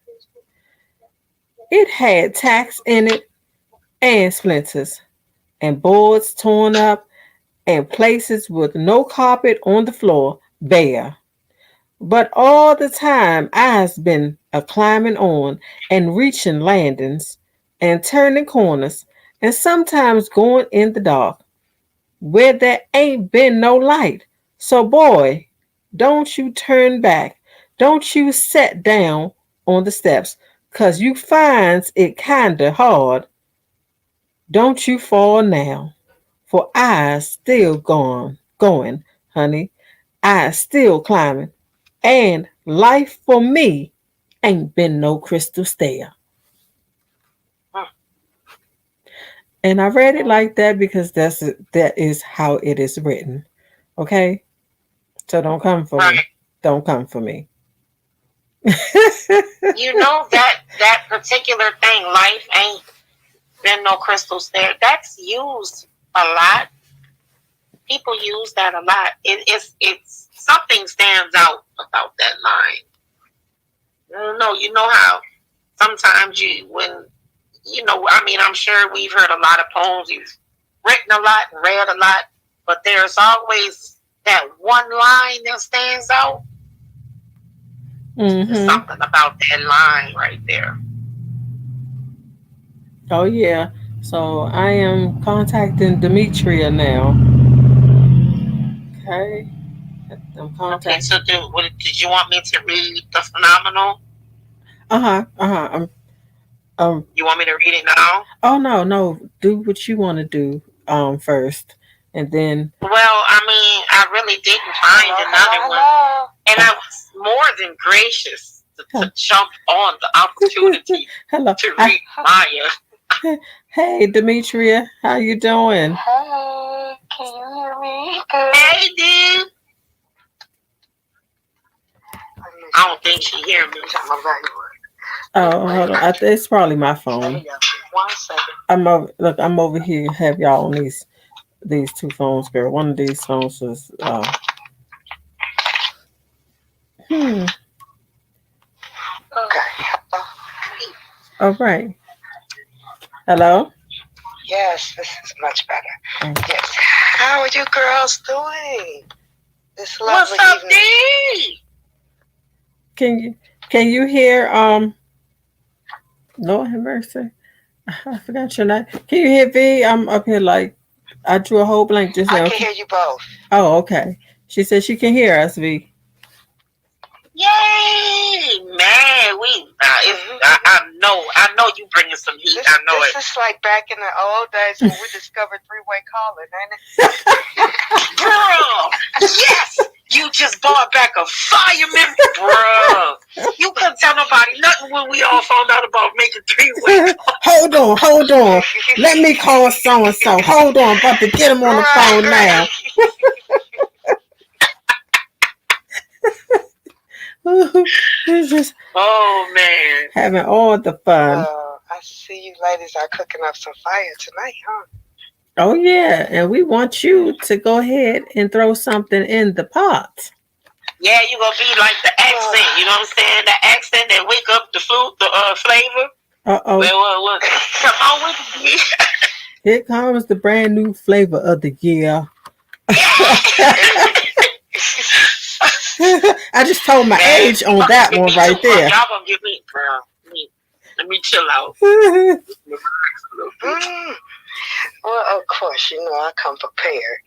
A: It had tacks in it and splinters and boards torn up and places with no carpet on the floor bare. But all the time I's been a climbing on and reaching landings and turning corners and sometimes going in the dark where there ain't been no light. So, boy, don't you turn back. Don't you set down on the steps, 'cause you finds it kinda hard. Don't you fall now, for I's still going, honey. I's still climbing. And life for me ain't been no crystal stair. And I read it like that because that is how it is written. Okay? So don't come for
B: Right.
A: me. Don't come for me.
B: You know that particular thing, life ain't been no crystal stair. That's used a lot. People use that a lot. It's something stands out about that line. No, you know how sometimes I mean, I'm sure we've heard a lot of poems, you've written a lot and read a lot, but there's always that one line that stands out. There's
A: Mm-hmm.
B: something about that line right there.
A: Oh yeah. So I am contacting Demetria now. Okay. I'm
B: Okay,
A: contacting.
B: so did you want me to read the phenomenal?
A: Uh-huh. Uh-huh.
B: You want me to read it now?
A: Oh no, no. Do what you want to do first. And then
B: Well, I mean, I really didn't find another one. And I was more than gracious to jump on the opportunity
A: hello.
B: to read Maya.
A: Hey Demetria, how you doing?
B: Hey, can you hear me? Hey, dude. I don't think she hear me.
A: Oh, hold on. It's probably my phone.
B: 1 second.
A: I'm over here. Have y'all on these two phones, girl. One of these phones is hmm.
B: Okay.
A: All right. Hello.
B: Yes, this is much better. Yes. How are you girls doing? This lovely What's up, D?
A: Can you hear Lord have mercy. I forgot your name. Can you hear V? I'm up here like I drew a whole blank just now.
B: I can hear you both.
A: Oh, okay. She said she can hear us, V.
B: Yay, man! I know you bringing some heat. I know it. This is like back in the old days when we discovered three-way calling, ain't it? Girl, yes, You just brought back a fireman, bruh. You couldn't tell nobody nothing when we all found out about making three-way.
A: Hold on. Let me call so and so. Hold on, I'm about to get him on the phone now. It's just
B: man,
A: having all the fun.
C: I see you ladies are cooking up some fire tonight, huh?
A: Oh yeah, and we want you to go ahead and throw something in the pot.
B: Yeah, you gonna be like the accent. You know what I'm saying? The accent that wake up the food, the flavor. Well, come on with me.
A: Here comes the brand new flavor of the year. I just told my age on that one right there.
B: Y'all gonna give me, let me chill out.
C: Well, of course, you know I come prepared.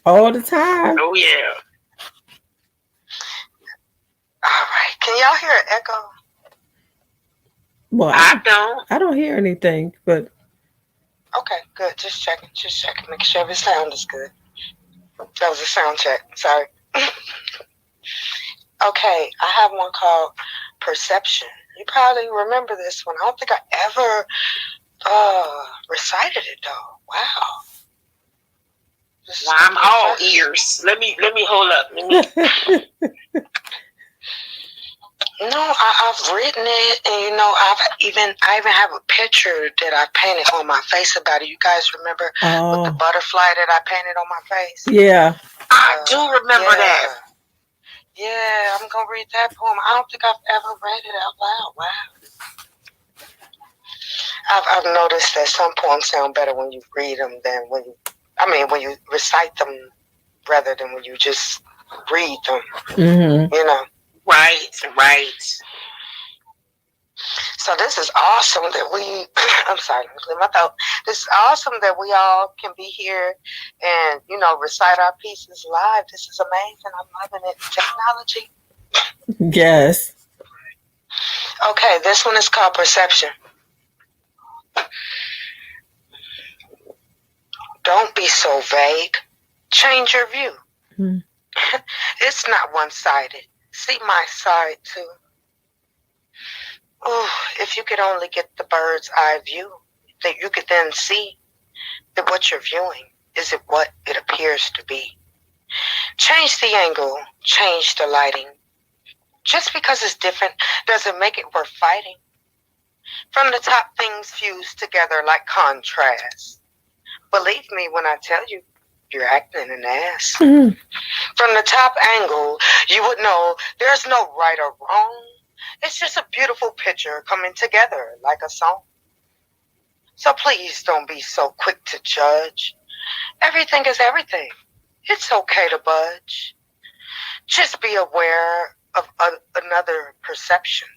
A: All the time.
B: Oh yeah.
C: All right. Can y'all hear an echo?
A: Well, I don't hear anything, but
C: okay, good. Just checking. Make sure the sound is good. That was a sound check. Sorry. Okay, I have one called Perception. You probably remember this one. I don't think I ever recited it though. Wow.
B: Well, I'm all ears. Let me hold up.
C: No, I've written it, and you know, I even have a picture that I painted on my face about it. You guys remember with the butterfly that I painted on my face?
A: Yeah,
B: I do remember that.
C: Yeah, I'm gonna read that poem. I don't think I've ever read it out loud. Wow. I've noticed that some poems sound better when you read them than when you recite them rather than when you just read them.
A: Mm-hmm.
C: You know.
B: Right.
C: So this is awesome that we, I'm sorry, let me clear my throat. This is awesome that we all can be here and, you know, recite our pieces live. This is amazing. I'm loving it. Technology.
A: Yes.
C: Okay, this one is called Perception. Don't be so vague. Change your view. Mm-hmm. It's not one-sided. See my side, too. Oh, if you could only get the bird's eye view, that you could then see that what you're viewing isn't what it appears to be. Change the angle, change the lighting. Just because it's different doesn't make it worth fighting. From the top, things fuse together like contrast. Believe me when I tell you, you're acting an ass. Mm-hmm. From the top angle, you would know there's no right or wrong. It's just a beautiful picture coming together like a song. So please don't be so quick to judge. Everything is everything. It's okay to budge. Just be aware of another perception.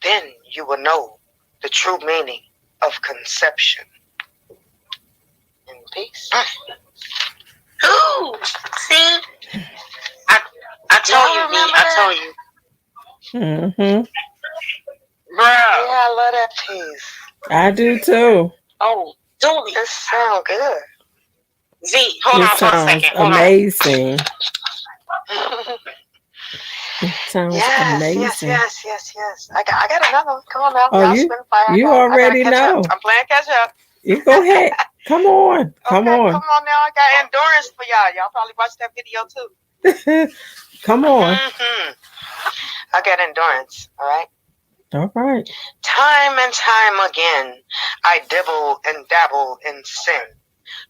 C: Then you will know the true meaning of conception. In peace.
B: Ooh, see? I told you.
A: Mm-hmm.
B: Bro.
C: Yeah, I love that piece.
A: I do too.
B: Oh, Julie.
C: This sounds good.
B: Z, hold on for a second.
A: Amazing. It sounds amazing.
C: Yes. I got another one. Come on now.
A: Oh, you already know.
C: I'm playing catch up.
A: You go ahead. Come on. Come on
C: now. I got endurance for y'all. Y'all probably watched that video too.
A: Come on.
C: Mm-hmm. I got endurance. All right.
A: All right.
C: Time and time again, I dibble and dabble in sin.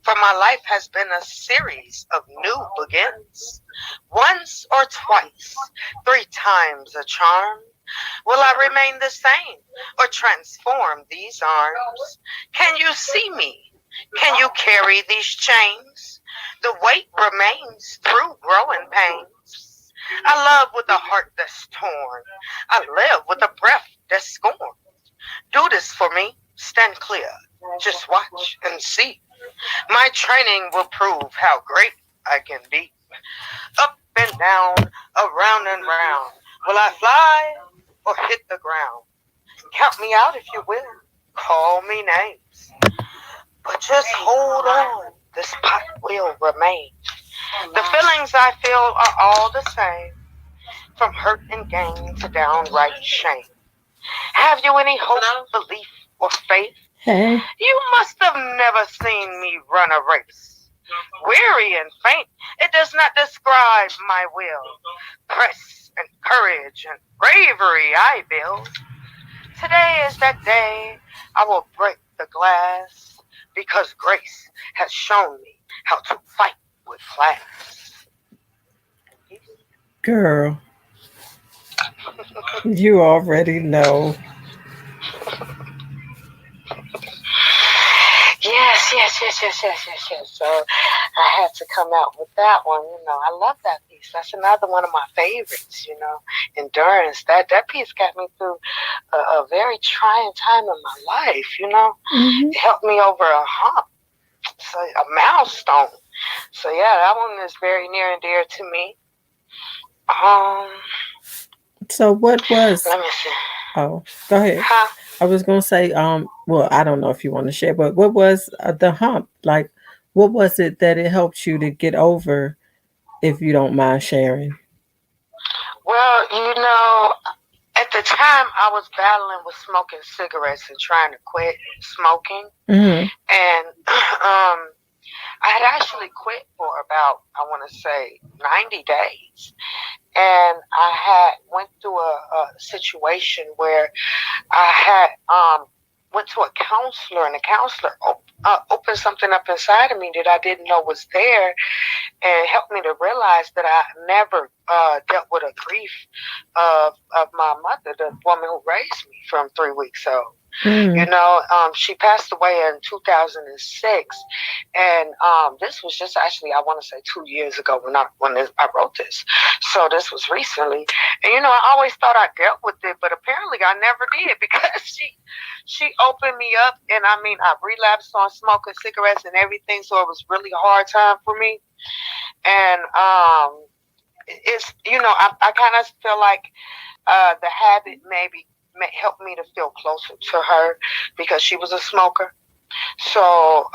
C: For my life has been a series of new begins. Once or twice, 3 times a charm. Will I remain the same or transform these arms? Can you see me? Can you carry these chains? The weight remains through growing pains. I love with a heart that's torn. I live with a breath that's scorned. Do this for me. Stand clear. Just watch and see. My training will prove how great I can be. Up and down, around and round. Will I fly or hit the ground? Count me out if you will. Call me names. But just hold on. The spot will remain. The feelings I feel are all the same, from hurt and gain to downright shame. Have you any hope, belief, or faith?
A: Hey.
C: You must have never seen me run a race. Weary and faint, it does not describe my will. Press and courage and bravery I build. Today is that day I will break the glass, because grace has shown me how to fight with class.
A: Girl, you already know.
C: Yes. So I had to come out with that one. I love that piece. That's another one of my favorites. Endurance. That piece got me through a very trying time in my life.
A: Mm-hmm.
C: It helped me over a hump, so a milestone. So yeah, that one is very near and dear to me.
A: So what was?
C: Let me see.
A: Oh, go ahead.
C: Huh?
A: I was gonna say, well, I don't know if you want to share, but what was the hump? Like, what was it that it helped you to get over, if you don't mind sharing?
C: Well, at the time I was battling with smoking cigarettes and trying to quit smoking,
A: Mm-hmm.
C: and I had actually quit for about, I want to say, 90 days, and I had went through a situation where I had went to a counselor, and the counselor opened something up inside of me that I didn't know was there, and helped me to realize that I never dealt with a grief of my mother, the woman who raised me from 3 weeks old. She passed away in 2006, and this was just actually, I want to say, 2 years ago when I wrote this. So this was recently, and I always thought I dealt with it, but apparently I never did, because she opened me up, and I relapsed on smoking cigarettes and everything, so it was really a hard time for me, and it's I kind of feel like the habit maybe helped me to feel closer to her, because she was a smoker. So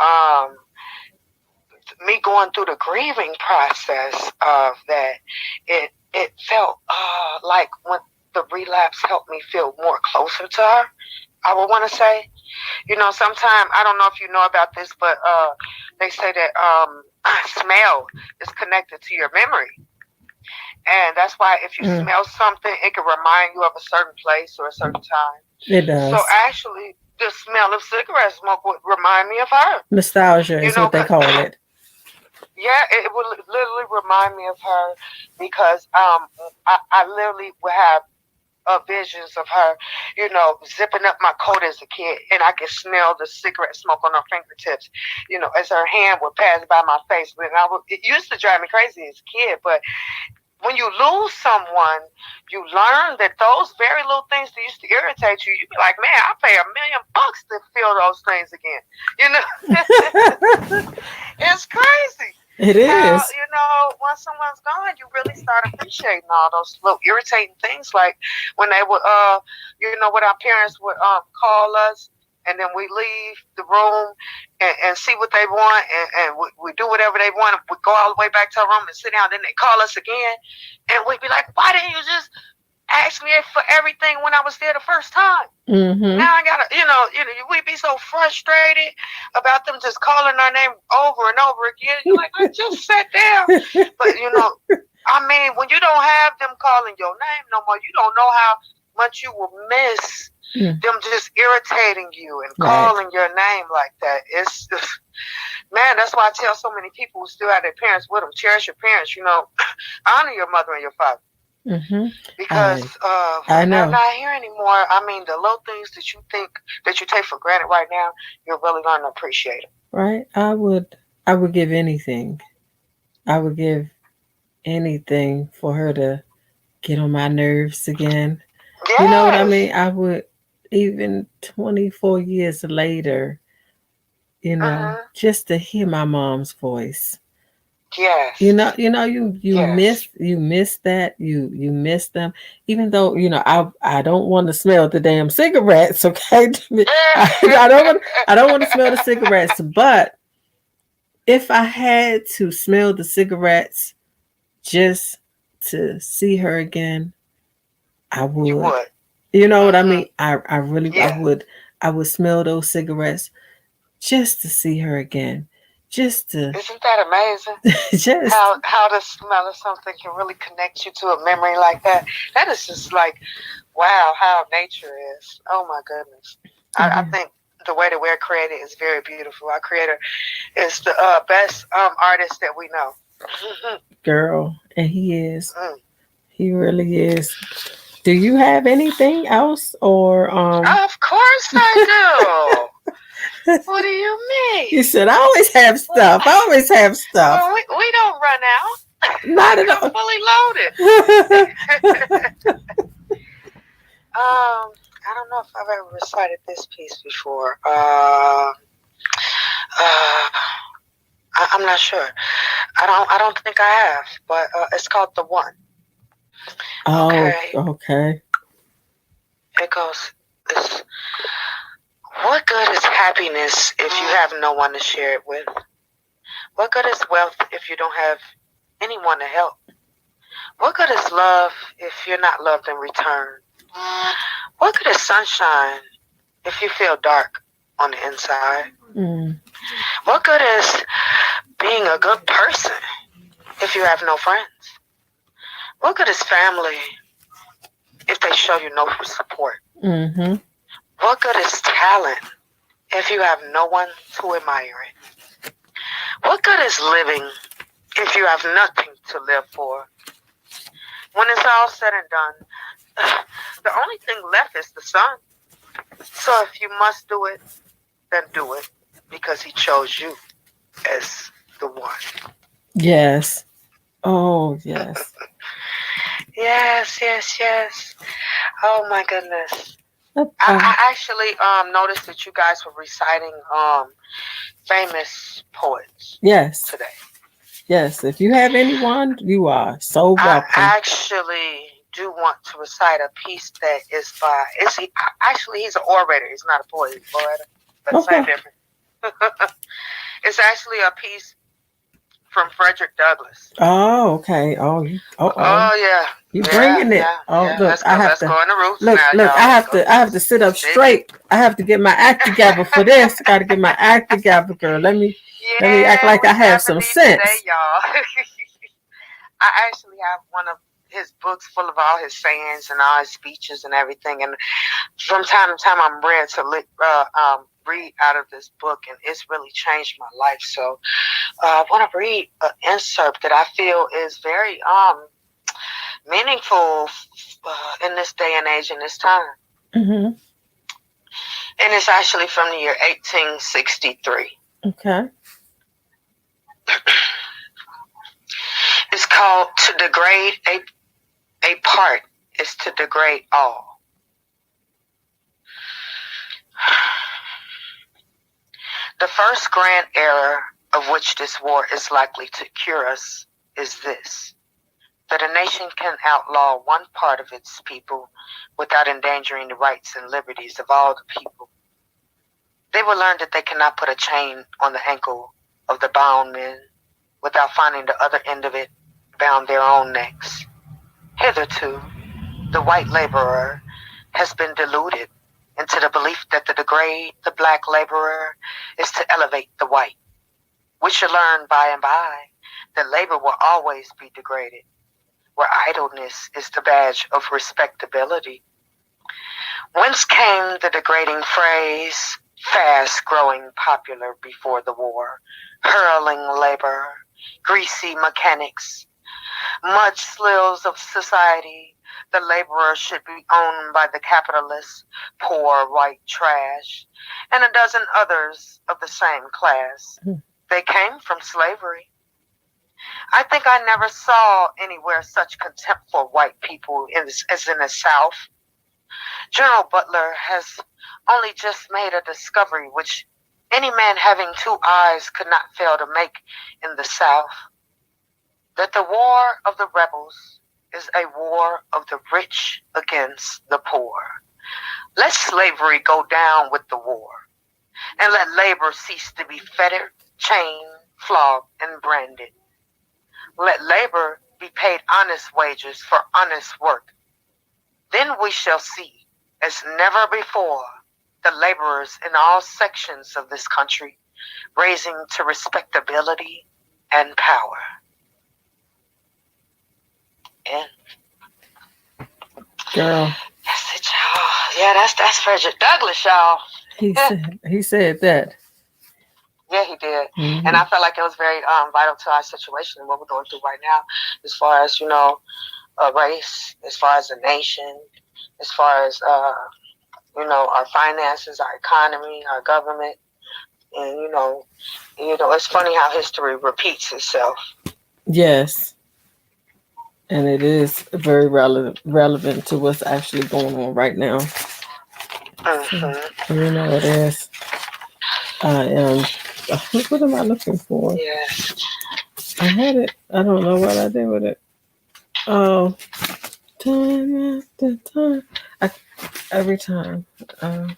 C: me going through the grieving process of that, it felt like when the relapse helped me feel more closer to her, I would want to say. Sometimes, I don't know if you know about this, but they say that smell is connected to your memory. And that's why if you smell something, it can remind you of a certain place or a certain time.
A: It does.
C: So actually, the smell of cigarette smoke would remind me of her.
A: Nostalgia is what they call it.
C: Yeah, it would literally remind me of her, because I literally would have visions of her, zipping up my coat as a kid, and I could smell the cigarette smoke on her fingertips, as her hand would pass by my face. But it used to drive me crazy as a kid, but when you lose someone, you learn that those very little things that used to irritate you, you be like, man, I'll pay $1 million to feel those things again. It's crazy.
A: It is.
C: How, once someone's gone, you really start appreciating all those little irritating things, like when they would, when our parents would call us, and then we leave the room and see what they want, and we do whatever they want. We go all the way back to our room and sit down. Then they call us again, and we'd be like, why didn't you just ask me for everything when I was there the first time?
A: Mm-hmm.
C: Now I gotta, we'd be so frustrated about them just calling our name over and over again. You're like, let's just sit down. But, when you don't have them calling your name no more, you don't know how much you will miss them just irritating you and calling your name like that. It's just, man, that's why I tell so many people who still have their parents with them, cherish your parents, honor your mother and your father.
A: Mm-hmm.
C: Because
A: I know
C: they're not here anymore. The little things that you think that you take for granted right now, you're really going to appreciate them.
A: Right? I would give anything. I would give anything for her to get on my nerves again.
C: Yes.
A: You know what I mean? I would, even 24 years later, just to hear my mom's voice.
C: Yes.
A: You
C: Yes.
A: miss that. You miss them. Even though, I don't want to smell the damn cigarettes, okay? I don't want to smell the cigarettes, but if I had to smell the cigarettes just to see her again, I
C: You
A: would.
C: would.
A: You know what I
C: Mm-hmm.
A: mean? I really I
C: Yeah.
A: would. I would smell those cigarettes just to see her again. Just to
C: Isn't that amazing?
A: just
C: How the smell of something can really connect you to a memory like that. That is just like, wow, how nature is. Oh my goodness. I
A: yeah,
C: think the way that we're created is very beautiful. Our creator is the best artist that we know.
A: girl, and he is.
C: Mm.
A: He really is. Do you have anything else or
C: Of course I do. What do you
A: you
C: mean?
A: said I always have stuff. I always have stuff.
C: Well, we don't run out.
A: Not
C: We
A: at
C: come
A: all.
C: fully loaded. I don't know if I've ever recited this piece before. I'm not sure. I don't think I have, but it's called The One.
A: Oh,
C: Okay,
A: okay.
C: it goes. This. What good is happiness if you have no one to share it with? What good is wealth if you don't have anyone to help? What good is love if you're not loved in return? What good is sunshine if you feel dark on the inside?
A: Mm.
C: What good is being a good person if you have no friends? What good is family if they show you no support?
A: Mm-hmm.
C: What good is talent if you have no one to admire it? What good is living if you have nothing to live for? When it's all said and done, the only thing left is the sun. So if you must do it, then do it because he chose you as the one.
A: Yes. Oh, yes.
C: Yes, yes, yes. Oh my goodness.
A: Uh,
C: I actually noticed that you guys were reciting famous poets
A: yes.
C: today.
A: Yes. If you have anyone, you are so
C: I
A: welcome.
C: actually do want to recite a piece that is by actually he's an orator, he's not a poet, he's an orator. But same
A: Okay.
C: difference. It's actually a piece from Frederick Douglass.
A: Oh, okay. Oh,
C: Oh yeah.
A: you
C: Yeah,
A: bringing it.
C: yeah,
A: Oh,
C: yeah.
A: look,
C: Let's
A: I
C: go.
A: have
C: Let's
A: to
C: go in the roots
A: look,
C: now,
A: look.
C: y'all. Let's go.
A: I have to sit up
C: Dig it.
A: straight. I have to get my act together for this. I got to get my act together, girl. Let me act
C: Yeah,
A: like
C: we
A: I have some
C: definitely need today,
A: sense.
C: y'all. I actually have one of his books full of all his sayings and all his speeches and everything. And from time to time, I'm read to read out of this book, and it's really changed my life. So I want to read an excerpt that I feel is very meaningful in this day and age and this time.
A: Mm-hmm.
C: And it's actually from the year 1863.
A: Okay.
C: It's called To Degrade a Part is to Degrade All. The first grand error of which this war is likely to cure us is this: that a nation can outlaw one part of its people without endangering the rights and liberties of all the people. They will learn that they cannot put a chain on the ankle of the bound men without finding the other end of it bound their own necks. Hitherto, the white laborer has been deluded into the belief that to degrade the black laborer is to elevate the white. We should learn by and by that labor will always be degraded, where idleness is the badge of respectability. Whence came the degrading phrase, fast growing popular before the war, hurling labor, greasy mechanics, mud slils of society? The laborer should be owned by the capitalist, poor white trash, and a dozen others of the same class. They came from slavery. I think I never saw anywhere such contempt for white people as in the South. General Butler has only just made a discovery which any man having two eyes could not fail to make in the South: that the war of the rebels is a war of the rich against the poor. Let slavery go down with the war, and let labor cease to be fettered, chained, flogged, and branded. Let labor be paid honest wages for honest work. Then we shall see, as never before, the laborers in all sections of this country raising to respectability and power. And
A: Girl,
C: that's it, y'all. Yeah, that's Frederick Douglass, y'all.
A: he said that.
C: Yeah, he did.
A: Mm-hmm.
C: And I felt like it was very vital to our situation and what we're going through right now, as far as, a race, as far as a nation, as far as, our finances, our economy, our government. And, it's funny how history repeats itself.
A: Yes. And it is very relevant to what's actually going on right now.
C: Mm-hmm.
A: It is. I am. What am I looking for?
C: Yeah.
A: I had it. I don't know what I did with it. Oh, time after time. Every time. I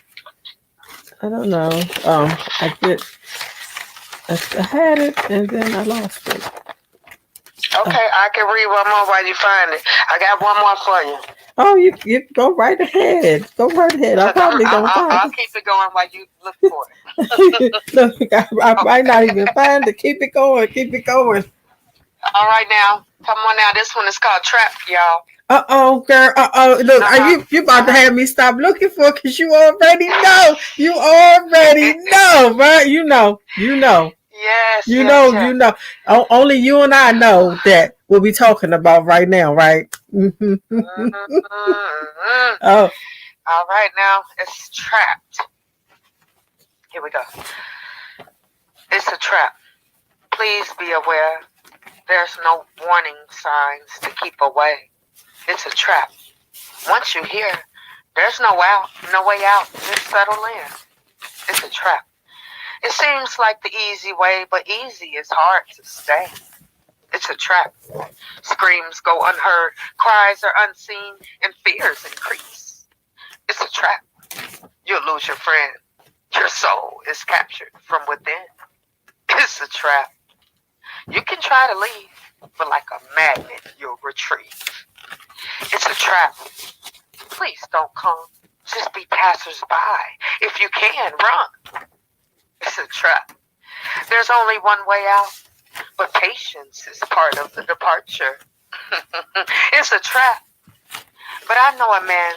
A: don't know. I had it and then I lost it.
C: Okay, I can read one more while you find it. I got one more for you.
A: Oh, you go right ahead. Go right ahead. I probably don't find
C: I'll keep it going while you look for it.
A: Look, I might not even find it. Keep it going. Keep it going.
C: All right, now. Come on now. This one is called Trap, y'all.
A: Girl. Look, you about to have me stop looking for it because you already know. You already know, right? You know.
C: Yes.
A: You know. Only you and I know that we'll be talking about right now, right?
C: Mm-hmm.
A: Oh.
C: All right, now it's Trapped. Here we go. It's a trap. Please be aware. There's no warning signs to keep away. It's a trap. Once you hear, there's no way out. Just settle in. It's a trap. It seems like the easy way, but easy is hard to stay. It's a trap. Screams go unheard, cries are unseen, and fears increase. It's a trap. You'll lose your friend. Your soul is captured from within. It's a trap. You can try to leave, but like a magnet, you'll retreat. It's a trap. Please don't come. Just be passersby. If you can, run. It's a trap. There's only one way out, but patience is part of the departure. It's a trap. But I know a man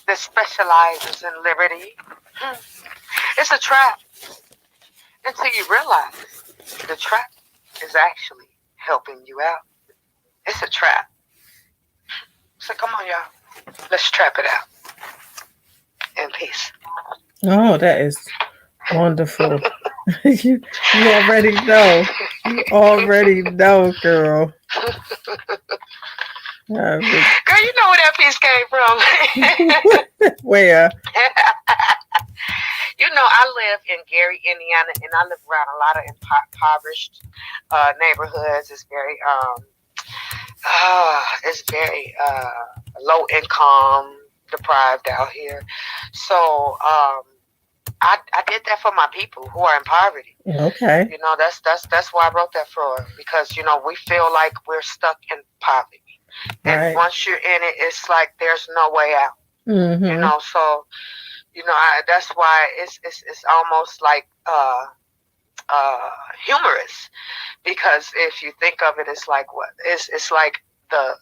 C: that specializes in liberty. It's a trap. Until you realize the trap is actually helping you out. It's a trap. So come on, y'all. Let's trap it out. In peace.
A: Oh, that is wonderful. you already know. You already know, girl.
C: Girl, you know where that piece came from.
A: Where?
C: I live in Gary, Indiana, and I live around a lot of impoverished neighborhoods. It's very low income, deprived out here. So I did that for my people who are in poverty.
A: Okay.
C: That's why I wrote that for, because we feel like we're stuck in poverty, and once you're in it, it's like there's no way out.
A: Mm-hmm.
C: So that's why it's almost like humorous, because if you think of it, it's like what it's like the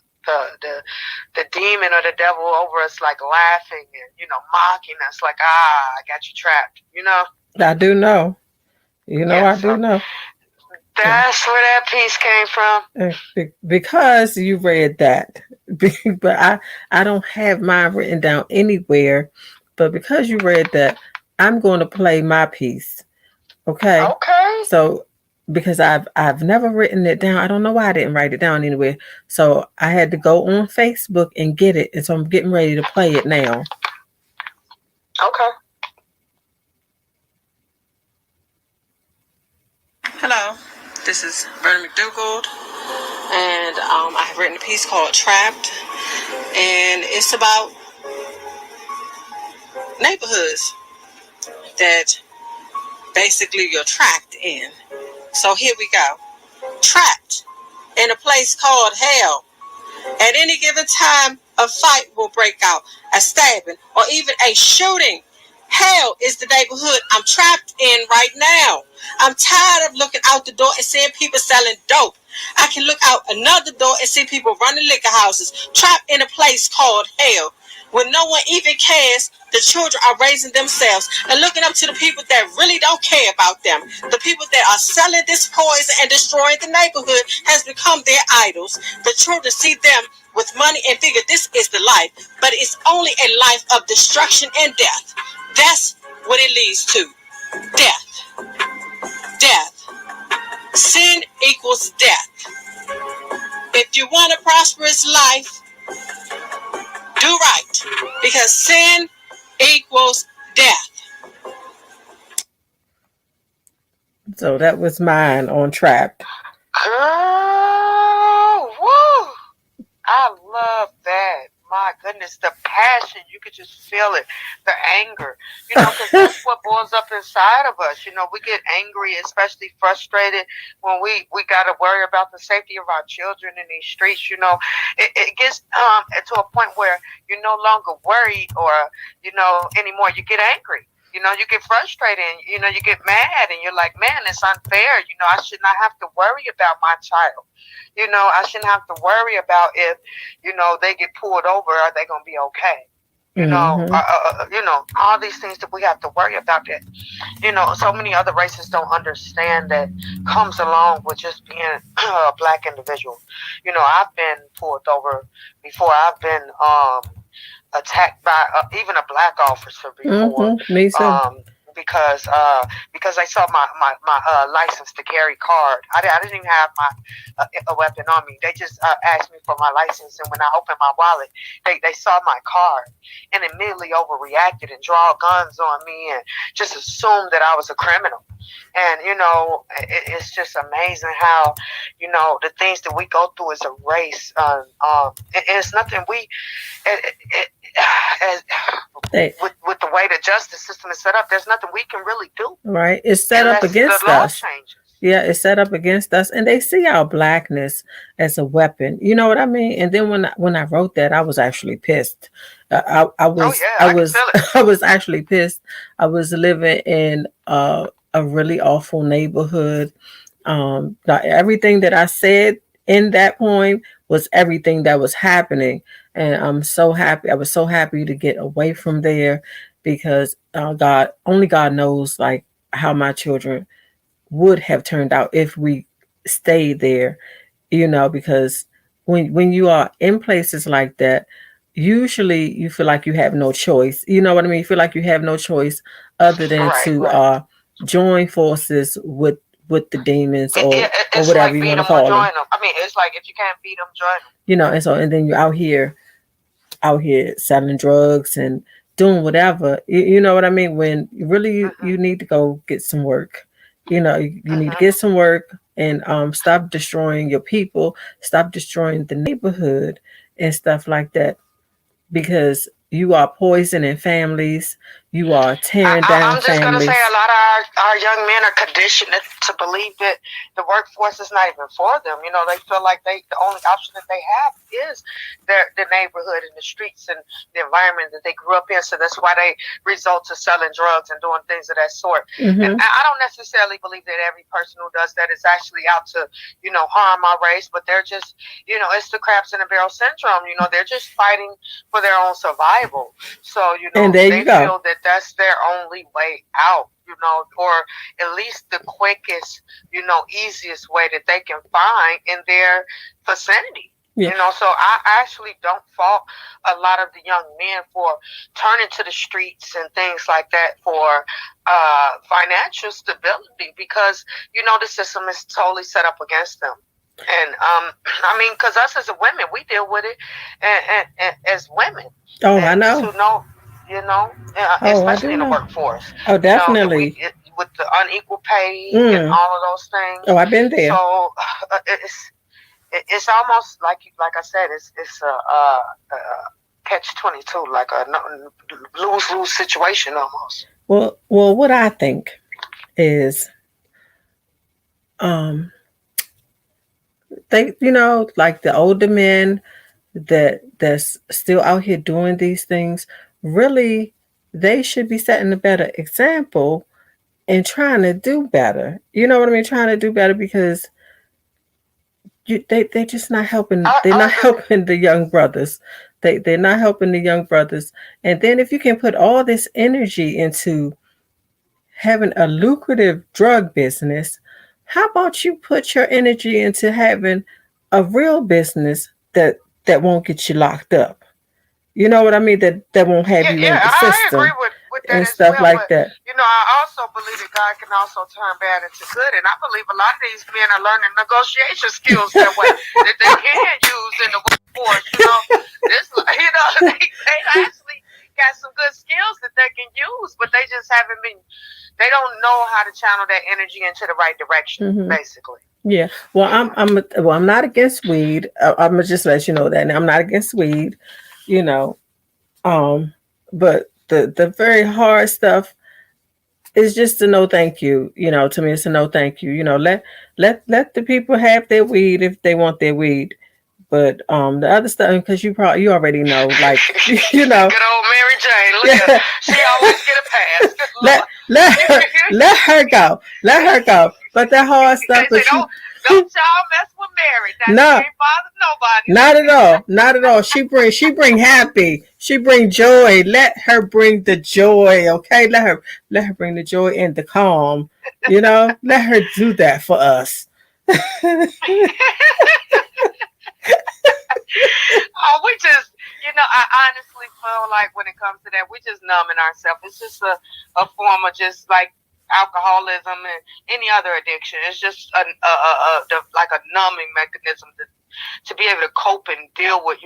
C: demon or the devil over us, like laughing and mocking us, like, I got you trapped.
A: I do know. I do know.
C: That's where that piece came from.
A: Because you read that, but I don't have mine written down anywhere. But because you read that, I'm going to play my piece. Okay.
C: Okay.
A: So because I've never written it down. I don't know why I didn't write it down anywhere. So I had to go on Facebook and get it. And so I'm getting ready to play it now.
C: Okay.
A: Hello, this is Verna McDougald, and I have written a piece called Trapped, and it's about neighborhoods that basically you're trapped in.
B: So here we go. Trapped in a place called hell. At any given time, a fight will break out, a stabbing, or even a shooting. Hell is the neighborhood I'm trapped in right now. I'm tired of looking out the door and seeing people selling dope. I can look out another door and see people running liquor houses, trapped in a place called hell. When no one even cares, the children are raising themselves and looking up to the people that really don't care about them. The people that are selling this poison and destroying the neighborhood has become their idols. The children see them with money and figure this is the life, but it's only a life of destruction and death. That's what it leads to. Death. Death. Sin equals death. If you want a prosperous life, do right, because sin equals death.
A: So that was mine on Trapped.
C: Girl, woo! I love that. My goodness, the passion, you could just feel it. The anger, because that's what boils up inside of us. We get angry, especially frustrated when we got to worry about the safety of our children in these streets. It gets to a point where you're no longer worried or, anymore. You get angry. You get frustrated and, you get mad and you're like, man, it's unfair. I should not have to worry about my child. I shouldn't have to worry about if, they get pulled over, are they going to be okay? All these things that we have to worry about that, so many other races don't understand that comes along with just being a black individual. I've been pulled over before. I've been, attacked by even a black officer before.
A: Me too.
C: Because I saw my license to carry card. I didn't even have a weapon on me. They just asked me for my license, and when I opened my wallet, they saw my card and immediately overreacted and draw guns on me and just assumed that I was a criminal. And it's just amazing how the things that we go through as a race. It's nothing we. With the way the justice system is set up, there's nothing we can really do.
A: Right, it's set up against us. Yeah, it's set up against us, and they see our blackness as a weapon. You know what I mean? And then when I wrote that, I was actually pissed. I was actually pissed. I was living in a really awful neighborhood. Everything that I said in that point was everything that was happening. And I'm so happy. I was so happy to get away from there because only God knows like how my children would have turned out if we stayed there, because when you are in places like that, usually you feel like you have no choice. You know what I mean? You feel like you have no choice other than to join forces with the demons or whatever you want to call them.
C: I mean, it's like if you can't beat them, join them.
A: And then you're out here selling drugs and doing whatever. You know what I mean? When really you need to go get some work. You need to get some work and stop destroying your people, stop destroying the neighborhood and stuff like that, because you are poisoning families. You are tearing down families.
C: I'm just going to say a lot of our young men are conditioned to believe that the workforce is not even for them. They feel like the only option that they have is the neighborhood and the streets and the environment that they grew up in. So that's why they resort to selling drugs and doing things of that sort. And I don't necessarily believe that every person who does that is actually out to, harm our race, but they're just, it's the crabs in the barrel syndrome. They're just fighting for their own survival. So,
A: and
C: they feel that that's their only way out, or at least the quickest, easiest way that they can find in their vicinity. Yeah. So I actually don't fault a lot of the young men for turning to the streets and things like that for financial stability, because, the system is totally set up against them. And I mean, because us as women, we deal with it and as women.
A: Oh, I know.
C: Especially in the workforce.
A: Oh, definitely.
C: With the unequal pay and all of those things.
A: Oh, I've been there.
C: So it's almost like I said, it's a catch-22, like a lose-lose situation almost.
A: Well, what I think is um they, like the older men that's still out here doing these things, really, they should be setting a better example and trying to do better. You know what I mean? Trying to do better because they're just not helping. They're not helping the young brothers. They're not helping the young brothers. And then if you can put all this energy into having a lucrative drug business, how about you put your energy into having a real business that won't get you locked up? You know what I mean? That won't have you in the
C: I agree
A: system
C: with that
A: and
C: as
A: stuff
C: well.
A: like
C: But
A: that.
C: I also believe that God can also turn bad into good, and I believe a lot of these men are learning negotiation skills that way that they can use in the workforce. They actually got some good skills that they can use, but they just haven't been. They don't know how to channel that energy into the right direction, basically.
A: Yeah. Well, I'm not against weed. I'm gonna just let you know that. Now, I'm not against weed. You know, but the very hard stuff is just a no thank you. To me, it's a no thank you. Let the people have their weed if they want their weed. But the other stuff, because you already know, like
C: Good old Mary Jane. Look at her. She always get a pass. Good Lord.
A: let her go. Let her go. But that hard stuff,
C: they say, don't y'all mess with Mary. Now,
A: no,
C: she ain't bother nobody.
A: not at all. Not at all. She bring happy. She bring joy. Let her bring the joy. Okay, let her bring the joy and the calm. Let her do that for us.
C: We just, I honestly feel like when it comes to that, we just numbing ourselves. It's just a form of just like alcoholism and any other addiction. It's just like a numbing mechanism to be able to cope and deal with,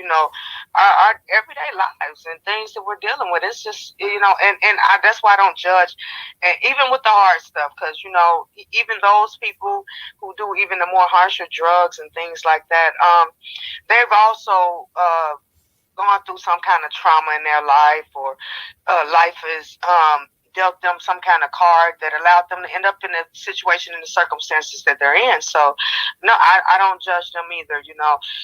C: our everyday lives and things that we're dealing with. It's just, that's why I don't judge, and even with the hard stuff, because even those people who do even the more harsher drugs and things like that, they've also gone through some kind of trauma in their life, or life is dealt them some kind of card that allowed them to end up in a situation and the circumstances that they're in. So, no, I don't judge them either,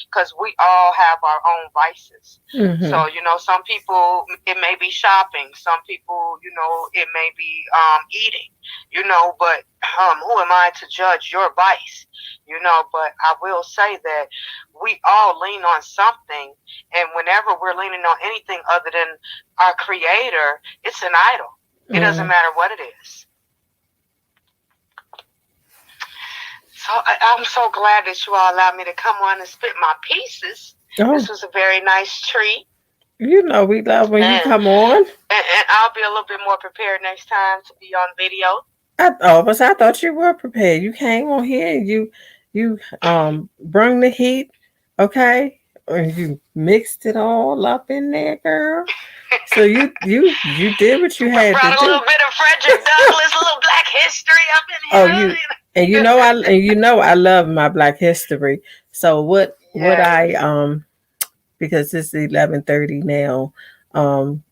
C: because we all have our own vices.
A: Mm-hmm.
C: So, some people, it may be shopping. Some people, it may be eating, but who am I to judge your vice? But I will say that we all lean on something, and whenever we're leaning on anything other than our creator, it's an idol. It doesn't matter what it is. So I'm so glad that you all allowed me to come on and spit my pieces. Oh. This was a very nice treat.
A: We love when you come on.
C: And I'll be a little bit more prepared next time to be on video.
A: I thought you were prepared. You came on here and you brung the heat, okay? Or you mixed it all up in there, girl. So you did what you had to do.
C: Brought a little bit of Frederick Douglass, a little Black history up in here.
A: I love my Black history. So what I because it's 11:30 now, I'm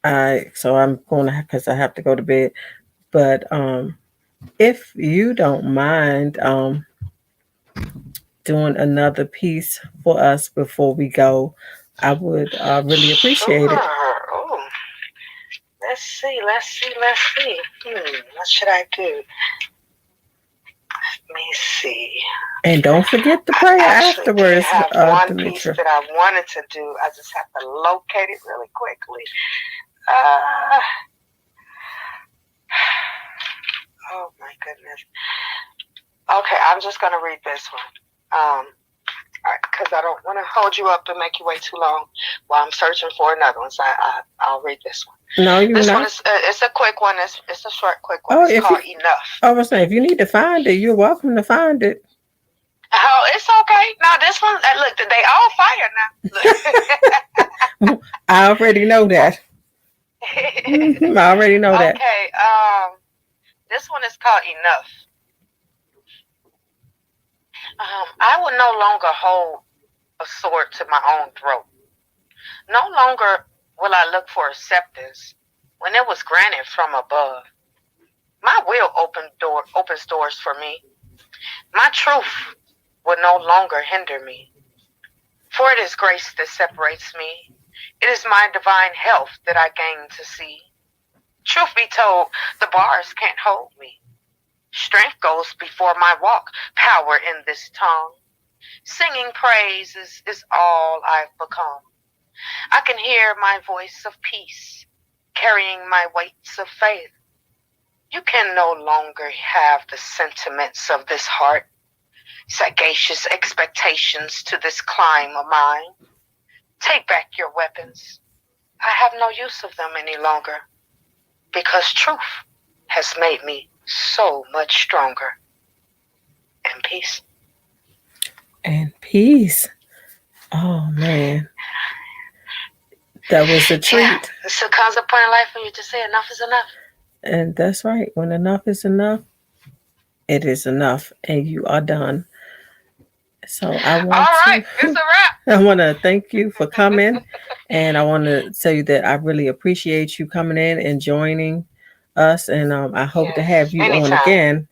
A: gonna, because I have to go to bed. But if you don't mind doing another piece for us before we go, I would really appreciate it.
C: Oh. Let's see. What should I do? Let me see.
A: And don't forget the prayer afterwards.
C: I have one piece that I wanted to do. I just have to locate it really quickly. Oh my goodness. Okay, I'm just gonna read this one. Because I don't want to hold you up and make you wait too long while I'm searching for another one. So I'll read this one.
A: No,
C: this one is it's a quick one. It's a short, quick one. It's called Enough.
A: I was saying, if you need to find it, you're welcome to find it.
C: Oh, it's okay. Now this one, look, they all fire now.
A: I already know that. I already know that.
C: Okay. This one is called Enough. I will no longer hold a sword to my own throat. No longer will I look for acceptance when it was granted from above. My will opens doors for me. My truth will no longer hinder me, for it is grace that separates me. It is my divine health that I gain to see. Truth be told, the bars can't hold me. Strength goes before my walk, power in this tongue. Singing praises is all I've become. I can hear my voice of peace, carrying my weights of faith. You can no longer have the sentiments of this heart, sagacious expectations to this climb of mine. Take back your weapons. I have no use of them any longer, because truth has made me so much stronger. And peace.
A: And peace. Oh man, that was a treat.
C: Yeah, so comes a point in life when you just say enough is enough.
A: And that's right. When enough is enough, it is enough, and you are done. So I want
C: All right,
A: to.
C: it's a wrap.
A: I want to thank you for coming, and I want to tell you that I really appreciate you coming in and joining us, and I hope to have you on
C: anytime.
A: again.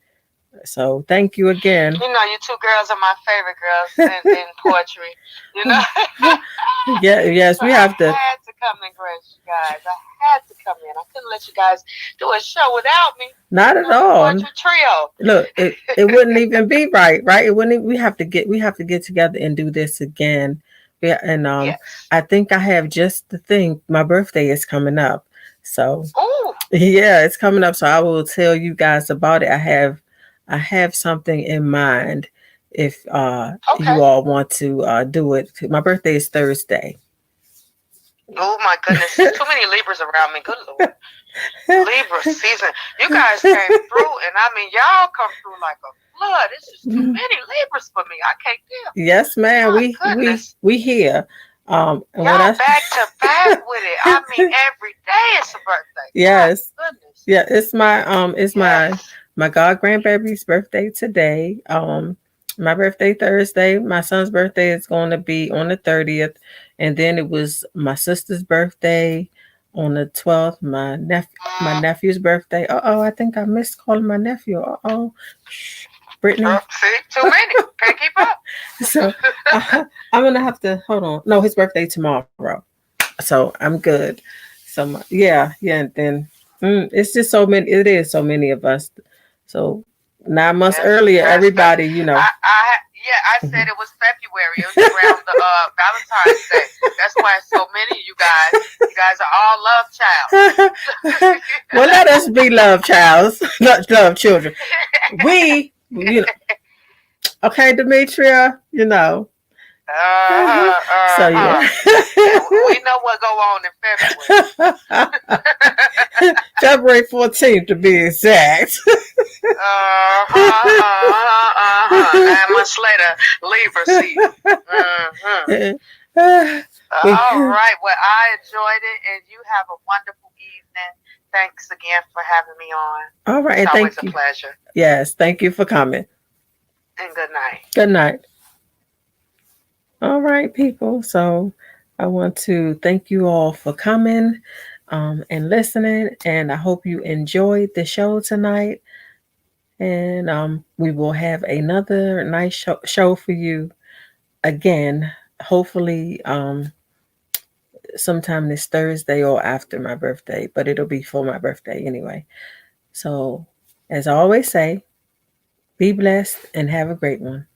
A: So thank you again.
C: You know, you two girls are my favorite girls in poetry. You know.
A: Yeah, yes, we have to.
C: I had to come and grace you guys. I had to come in. I couldn't let you guys do a show without me.
A: Not at all.
C: Poetry trio.
A: Look, it wouldn't even be right? It wouldn't. We have to get together and do this again. Yeah, and
C: Yes.
A: I think I have just the thing. My birthday is coming up, so
C: Ooh.
A: yeah, it's coming up. So I will tell you guys about it. I have something in mind. If you all want to do it, my birthday is Thursday.
C: Oh my goodness, too many Libras around me. Good Lord. Libra season. You guys came through, and I mean, y'all come through like a flood. It's just too many Libras for me. I can't deal.
A: Yes, ma'am. We here.
C: And y'all back to back with it. I mean, every day it's a birthday.
A: Yes.
C: My goodness.
A: Yeah, it's my god grandbaby's birthday today. My birthday Thursday. My son's birthday is going to be on the 30th, and then it was my sister's birthday on the 12th. My nephew's birthday. I think I missed calling my nephew. Brittany.
C: See, too many. Can't keep up.
A: So I'm gonna have to hold on. No, his birthday tomorrow. So I'm good. So and then it's just so many. It is so many of us. So 9 months earlier, everybody, you know.
C: I said it was February. It was around the Valentine's Day. That's why so many of you guys. You guys are all love child.
A: Well, let us be love childs, love children. We, you know. Okay, Demetria, you know. So yeah.
C: We know what go on in February.
A: February 14th to be exact.
C: 9 months later, Libra season. All right. Well, I enjoyed it, and you have a wonderful evening. Thanks again for having me on.
A: All right,
C: it's
A: thank
C: you. Always a pleasure.
A: Yes, thank you for coming.
C: And good night.
A: Good night. All right, people. So I want to thank you all for coming and listening, and I hope you enjoyed the show tonight. And we will have another nice show for you again, hopefully sometime this Thursday or after my birthday, but it'll be for my birthday anyway. So, as I always say, be blessed and have a great one.